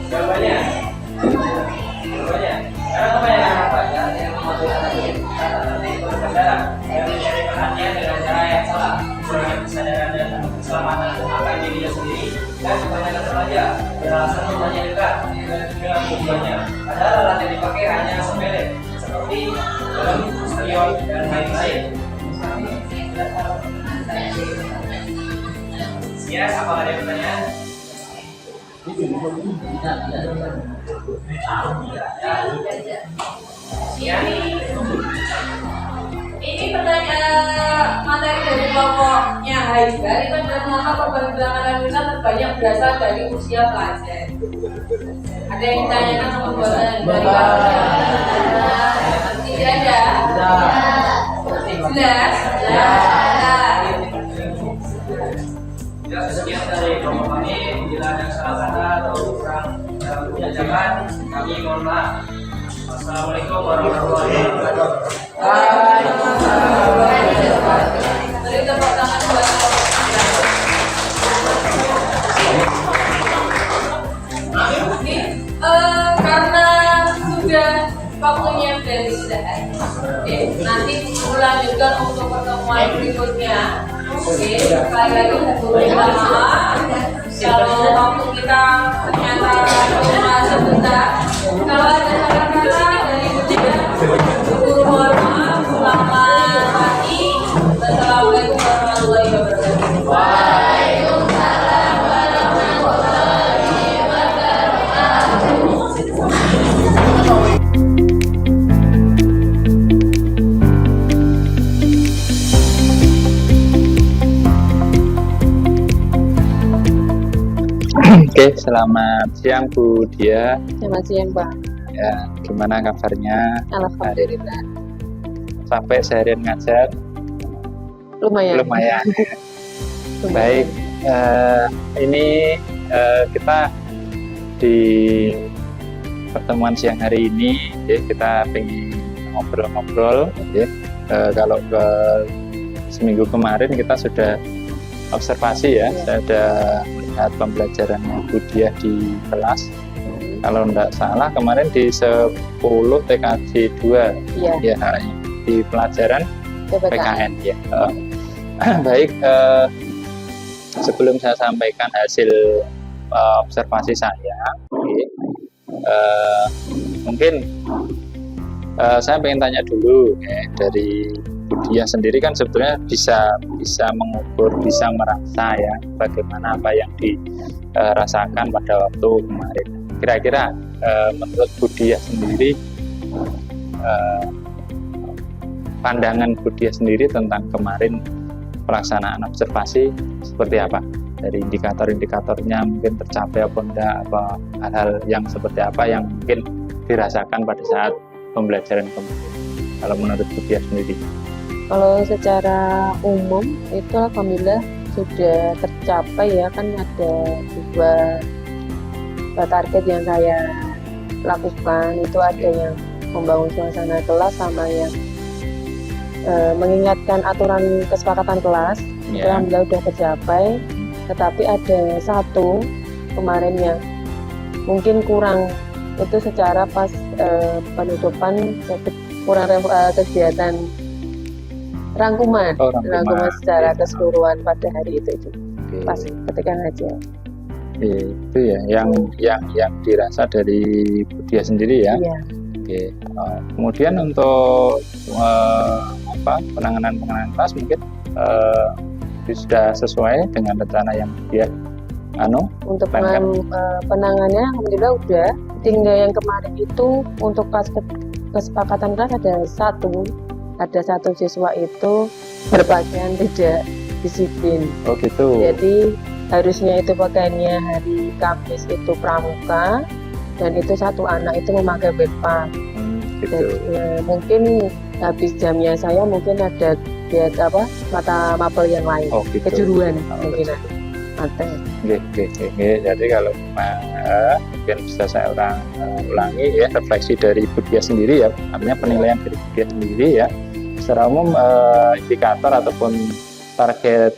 D: Jawabannya. Karena kebanyakan remaja yang mematuhi berkendara yang mencari perhatian dengan cara yang salah, kurangnya kesadaran dan keselamatan akan dirinya sendiri, dan kebanyakan remaja beralasan rumahnya dekat dengan tujuannya. Padahal alat yang dipakai hanya sepele, seperti dalam spion dan lain-lain. Ya, apa ada yang bertanya?
C: Ya. Ini pertanyaan materi dari kelompoknya Haidar itu adalah mengapa korban kecelakaan lalu lintas terbanyak berasal dari usia pelajar. Ada yang ditanyakan pembuatan dari tidak ada. Jelas.
D: Ya, sekian dari kelompok kami. Bila ada salah kata atau kurang dalam penjajakan, kami mohon maaf. Assalamualaikum warahmatullahi wabarakatuh.
C: Beri tepuk tangan buat ini karena sudah waktunya dan menjadi istirahat. Oke, nanti melanjutkan untuk pertemuan berikutnya. Oke, sekali lagi saya minta maaf kalau waktu kita ternyata cuma sebentar. Kalau ada kata-kata dari Guru mohon maaf. Selamat pagi. Wassalamualaikum warahmatullahi wabarakatuh.
E: Oke, selamat siang Bu Dia.
B: Selamat siang Pak.
E: Ya, gimana kabarnya?
B: Alhamdulillah.
E: Sampai seharian ngajar?
B: Lumayan.
E: Lumayan. Baik, ini kita di pertemuan siang hari ini, ya, kita pengen ngobrol-ngobrol. Ya. Kalau ke seminggu kemarin kita sudah observasi ya, saya sudah melihat pembelajarannya Bu Diah di kelas. Kalau tidak salah kemarin di 10 TKJ 2
B: Iya.
E: ya, di pelajaran PKN ya. Baik, sebelum saya sampaikan hasil observasi saya, mungkin saya pengen tanya dulu ya, dari Bu Diah sendiri kan sebetulnya bisa mengukur, bisa merasa ya bagaimana apa yang dirasakan pada waktu kemarin. Kira-kira menurut Bu Diah sendiri, pandangan Bu Diah sendiri tentang kemarin pelaksanaan observasi seperti apa? Dari indikator-indikatornya mungkin tercapai apa enggak, apa hal-hal yang seperti apa yang mungkin dirasakan pada saat pembelajaran kemarin, kalau menurut Bu Diah sendiri?
B: Kalau secara umum itu alhamdulillah sudah tercapai ya, kan ada dua target yang saya lakukan. Itu ada yang membangun suasana kelas sama yang mengingatkan aturan kesepakatan kelas. Itu alhamdulillah sudah tercapai. Tetapi ada satu kemarin yang mungkin kurang, itu secara pas penutupan kurang kegiatan rangkuman secara keseluruhan pada hari itu pas ketika ngajar.
E: Itu ya yang dirasa dari Bu Diah sendiri ya.
B: Iya.
E: Kemudian untuk penanganan kelas mungkin sudah sesuai dengan rencana yang dia
B: untuk penanganannya alhamdulillah udah. Tinggal yang kemarin itu untuk pas kesepakatan kelas ada satu siswa itu berpakaian tidak disiplin.
E: Oh gitu.
B: Jadi harusnya itu pakaiannya hari Kamis itu pramuka, dan itu satu anak itu memakai backpack.
E: Gitu.
B: Jadi, mungkin habis jamnya saya mungkin ada mata mapel yang lain.
E: Oh, gitu.
B: Kejuruan mungkin ada.
E: Jadi kalau mungkin bisa saya ulangi ya, refleksi dari Bu Diah sendiri ya, artinya penilaian dari Bu Diah sendiri ya. Secara umum indikator ataupun target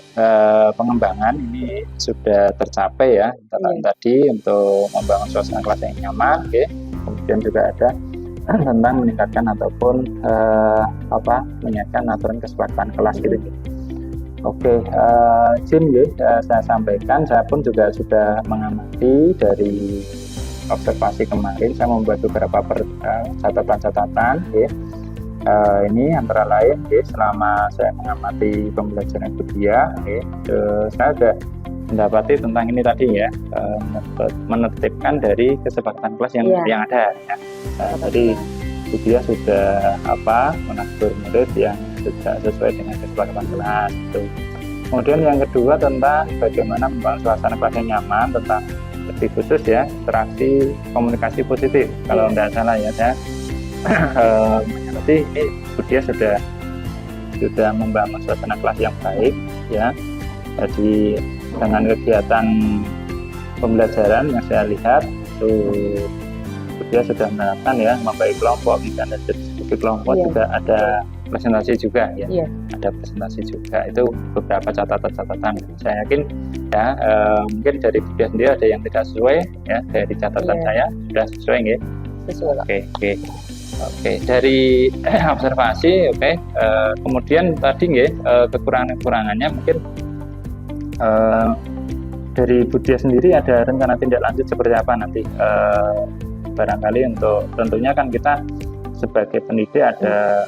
E: pengembangan ini sudah tercapai ya. Tadi untuk membangun suasana kelas yang nyaman, kemudian juga ada tentang meningkatkan ataupun meningkatkan aturan kesepakatan kelas gitu. Oke, izin saya sampaikan, saya pun juga sudah mengamati dari observasi kemarin. Saya membuat beberapa catatan-catatan. Ini antara lain, selama saya mengamati pembelajaran Bu Diah, saya sudah mendapati tentang ini tadi ya, menertibkan dari kesepakatan kelas yang ada. Ya. Tadi Bu Diah sudah mengatur murid yang sudah sesuai dengan kesepakatan kelas. Gitu. Kemudian yang kedua tentang bagaimana membangun suasana kelas yang nyaman, tentang lebih khusus ya interaksi komunikasi positif. Kalau tidak salah ya, saya mengerti ini Bu Diah sudah membangun suasana kelas yang baik ya. Jadi dengan kegiatan pembelajaran yang saya lihat itu Bu Diah sudah menerapkan ya, membagi kelompok, dan di kelompok juga ada presentasi juga ya. Ada presentasi juga, itu beberapa catatan-catatan. Saya yakin ya, mungkin dari Bu Diah sendiri ada yang tidak sesuai ya, dari catatan saya sudah sesuai ya.
B: Sesuai.
E: Oke. Oke, dari observasi, oke. Kemudian tadi nggih, kekurangan-kekurangannya mungkin dari Bu Diah sendiri ada rencana tindak lanjut seperti apa nanti? Barangkali untuk tentunya kan kita sebagai pendidik ada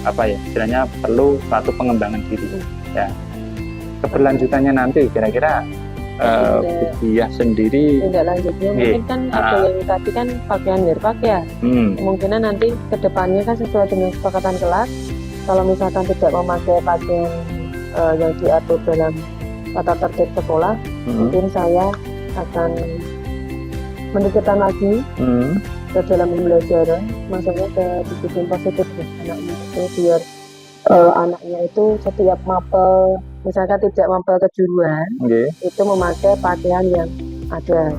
E: apa ya, istilahnya perlu suatu pengembangan diri ya. Keberlanjutannya nanti kira-kira Bu Diah sendiri
B: Tindak lanjutnya mungkin kan ada yang tadi kan pakaian berpak ya. Kemungkinan nanti ke depannya kan sesuai dengan kesepakatan kelas, kalau misalkan tidak memakai pakaian yang diatur dalam tata tertib sekolah, mungkin saya akan mendekatkan lagi ke dalam pembelajaran, maksudnya ke disiplin positif ya, anaknya itu biar anaknya itu setiap mapel, misalkan tidak mapel kejuruan, itu memakai pakaian yang ada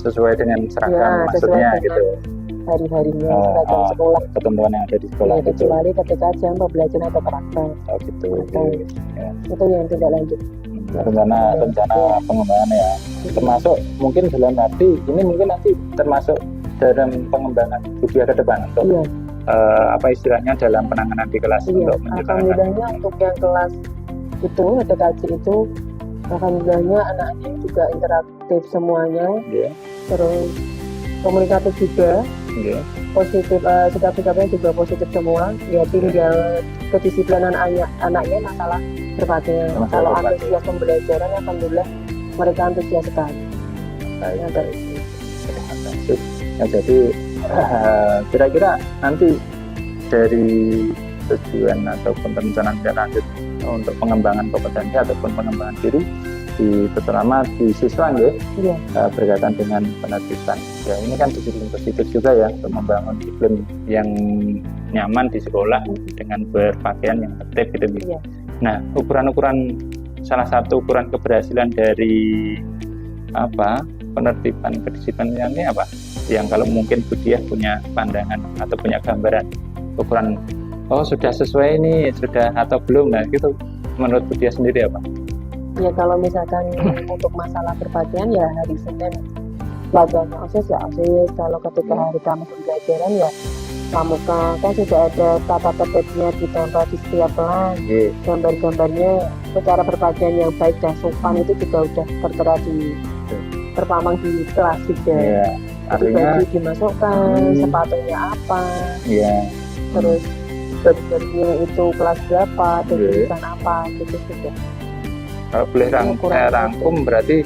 E: sesuai dengan seragam
B: ya,
E: maksudnya
B: sesuai
E: gitu.
B: Hari-harinya seragam sekolah.
E: Ketentuan yang ada di sekolah
B: Ya,
E: gitu.
B: kecuali ketika jam pembelajaran atau praktek.
E: Gitu. Ya.
B: Itu yang tidak lanjut.
E: Rencana pengembangan ya, termasuk mungkin dalam arti ini mungkin nanti termasuk dalam pengembangan Bu Diah ke depan untuk
B: Iya.
E: apa istilahnya dalam penanganan di kelas
B: Iya.
E: untuk menciptakan.
B: Alhamdulillahnya untuk yang kelas itu TKJ itu alhamdulillahnya anaknya juga interaktif semuanya, terus komunikatif juga, positif, sikap-sikapnya juga positif semua. Ya tinggal kedisiplinan anaknya masalah berpakaian. Kalau antusias pembelajaran alhamdulillah mereka antusias sekali.
E: Ya, jadi kira-kira nanti dari tujuan ataupun perencanaan tindak lanjut untuk pengembangan kompetensi ataupun pengembangan diri terutama di siswa ya, berkaitan dengan penertiban. Ya ini kan disiplin positif juga ya untuk membangun iklim yang nyaman di sekolah dengan berpakaian yang tertib gitu. Nah, ukuran-ukuran salah satu ukuran keberhasilan dari apa penertiban kedisiplinan ini apa? Yang kalau mungkin Bu Diah punya pandangan atau punya gambaran ukuran, oh sudah sesuai ini sudah atau belum, nah gitu menurut Bu Diah sendiri apa?
B: Ya kalau misalkan untuk masalah berpakaian ya hari Senin pelajarannya OSIS ya OSIS, kalau ketika hari Kamis pembelajaran ya pramuka, kan sudah ada tata tertibnya ditempel di setiap kelas, gambar-gambarnya secara berpakaian yang baik dan sopan itu juga udah tertera terpamang di kelas juga. Artinya baju dimasukkan, sepatunya apa, terus bajunya itu kelas berapa, tulisan apa, gitu sudah.
E: Kalau boleh rangkum berarti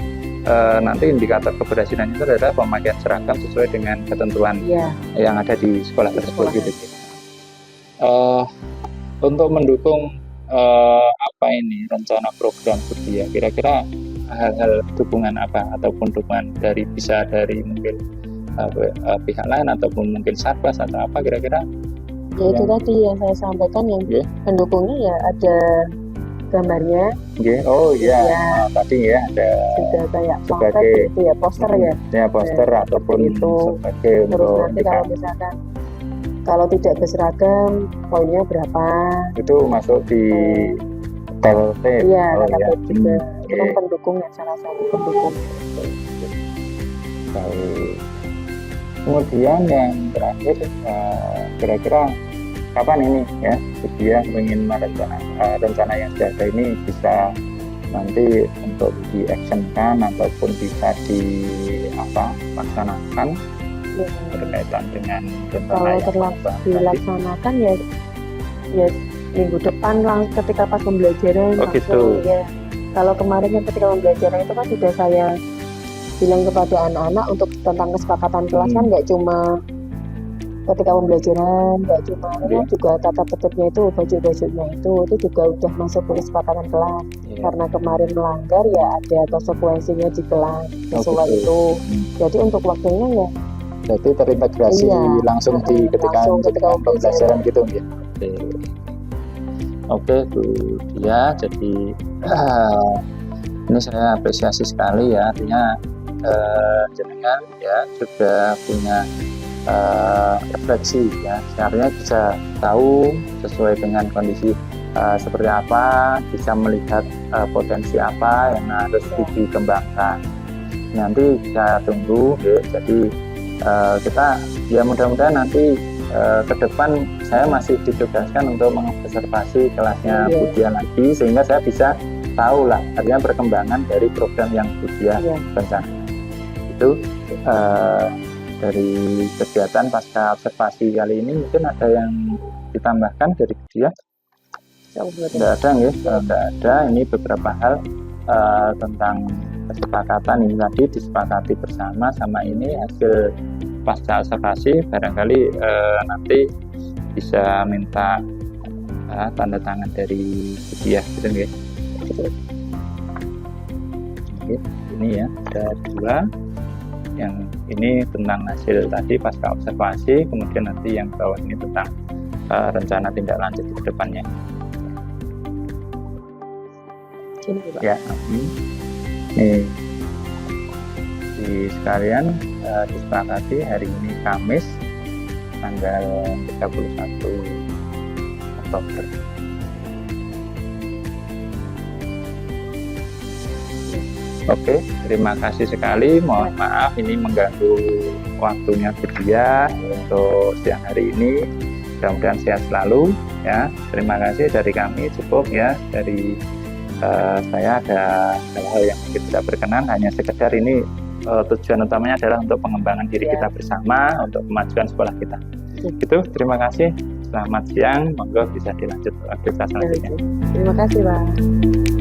E: nanti indikator keberhasilan itu adalah pemakaian seragam sesuai dengan ketentuan yang ada di sekolah tersebut gitu. Untuk mendukung apa ini rencana program Bu Diah, kira-kira hal-hal dukungan apa ataupun dukungan dari bisa dari mungkin pihak lain ataupun mungkin Satgas atau apa kira-kira?
B: Ya itu tadi yang saya sampaikan yang pendukungnya ya ada gambarnya.
E: Tadi ya ada
B: sudah kayak
E: sebagai
B: itu ya poster ya
E: poster ataupun
B: itu
E: sebagai
B: terus nanti kalau misalkan kalau tidak berseragam poinnya berapa
E: itu masuk di TLT
B: juga itu kan pendukung ya, salah satu pendukung.
E: Kemudian yang terakhir kira-kira kapan ini ya Bu Diah ingin rencana yang sudah ada ini bisa nanti untuk di-actionkan ataupun bisa dilaksanakan berkaitan dengan rencana
B: kalau dilaksanakan ya minggu depan ketika pas pembelajaran langsung ya. Kalau kemarin kan ketika pembelajaran itu kan sudah saya bilang kepada anak-anak untuk tentang kesepakatan kelas kan nggak cuma ketika pembelajaran, nggak cuma juga tata tertibnya itu baju-bajunya itu juga udah masuk ke kesepakatan kelas. Karena kemarin melanggar ya ada konsekuensinya di kelas sesuai itu. Jadi untuk waktunya ya
E: jadi terintegrasi langsung di ketika pembelajaran gitu ya. Oke Bu Diah, jadi ini saya apresiasi sekali ya, artinya jenengan ya sudah punya refleksi ya, artinya bisa tahu sesuai dengan kondisi seperti apa, bisa melihat potensi apa yang harus dikembangkan. Nanti kita tunggu ya, jadi kita ya mudah-mudahan nanti ke depan saya masih ditugaskan untuk mengobservasi kelasnya Budia lagi, sehingga saya bisa tahu lah artinya perkembangan dari program yang Budia rencanakan. Itu dari kegiatan pasca observasi kali ini mungkin ada yang ditambahkan dari Budia? Tidak ada, nggih. Tidak ada. Ini beberapa hal tentang kesepakatan ini tadi disepakati bersama, sama ini hasil pasca observasi. Barangkali nanti bisa minta tanda tangan dari Budia, gitu nggih. Ini ya ada 2. Yang ini tentang hasil tadi pasca observasi, kemudian nanti yang bawah ini tentang rencana tindak lanjut ke depannya. Ya, ini di sekalian disepakati hari ini Kamis tanggal 31 Oktober. Oke, terima kasih sekali. Mohon maaf ini mengganggu waktunya Budia untuk siang hari ini. Mudah-mudahan sehat selalu ya. Terima kasih dari kami cukup ya. Dari saya ada hal-hal yang mungkin tidak berkenan, hanya sekedar ini tujuan utamanya adalah untuk pengembangan diri kita bersama, untuk kemajuan sekolah kita. Itu, terima kasih. Selamat siang. Monggo bisa dilanjut aktivitas selanjutnya.
B: Terima kasih, Pak.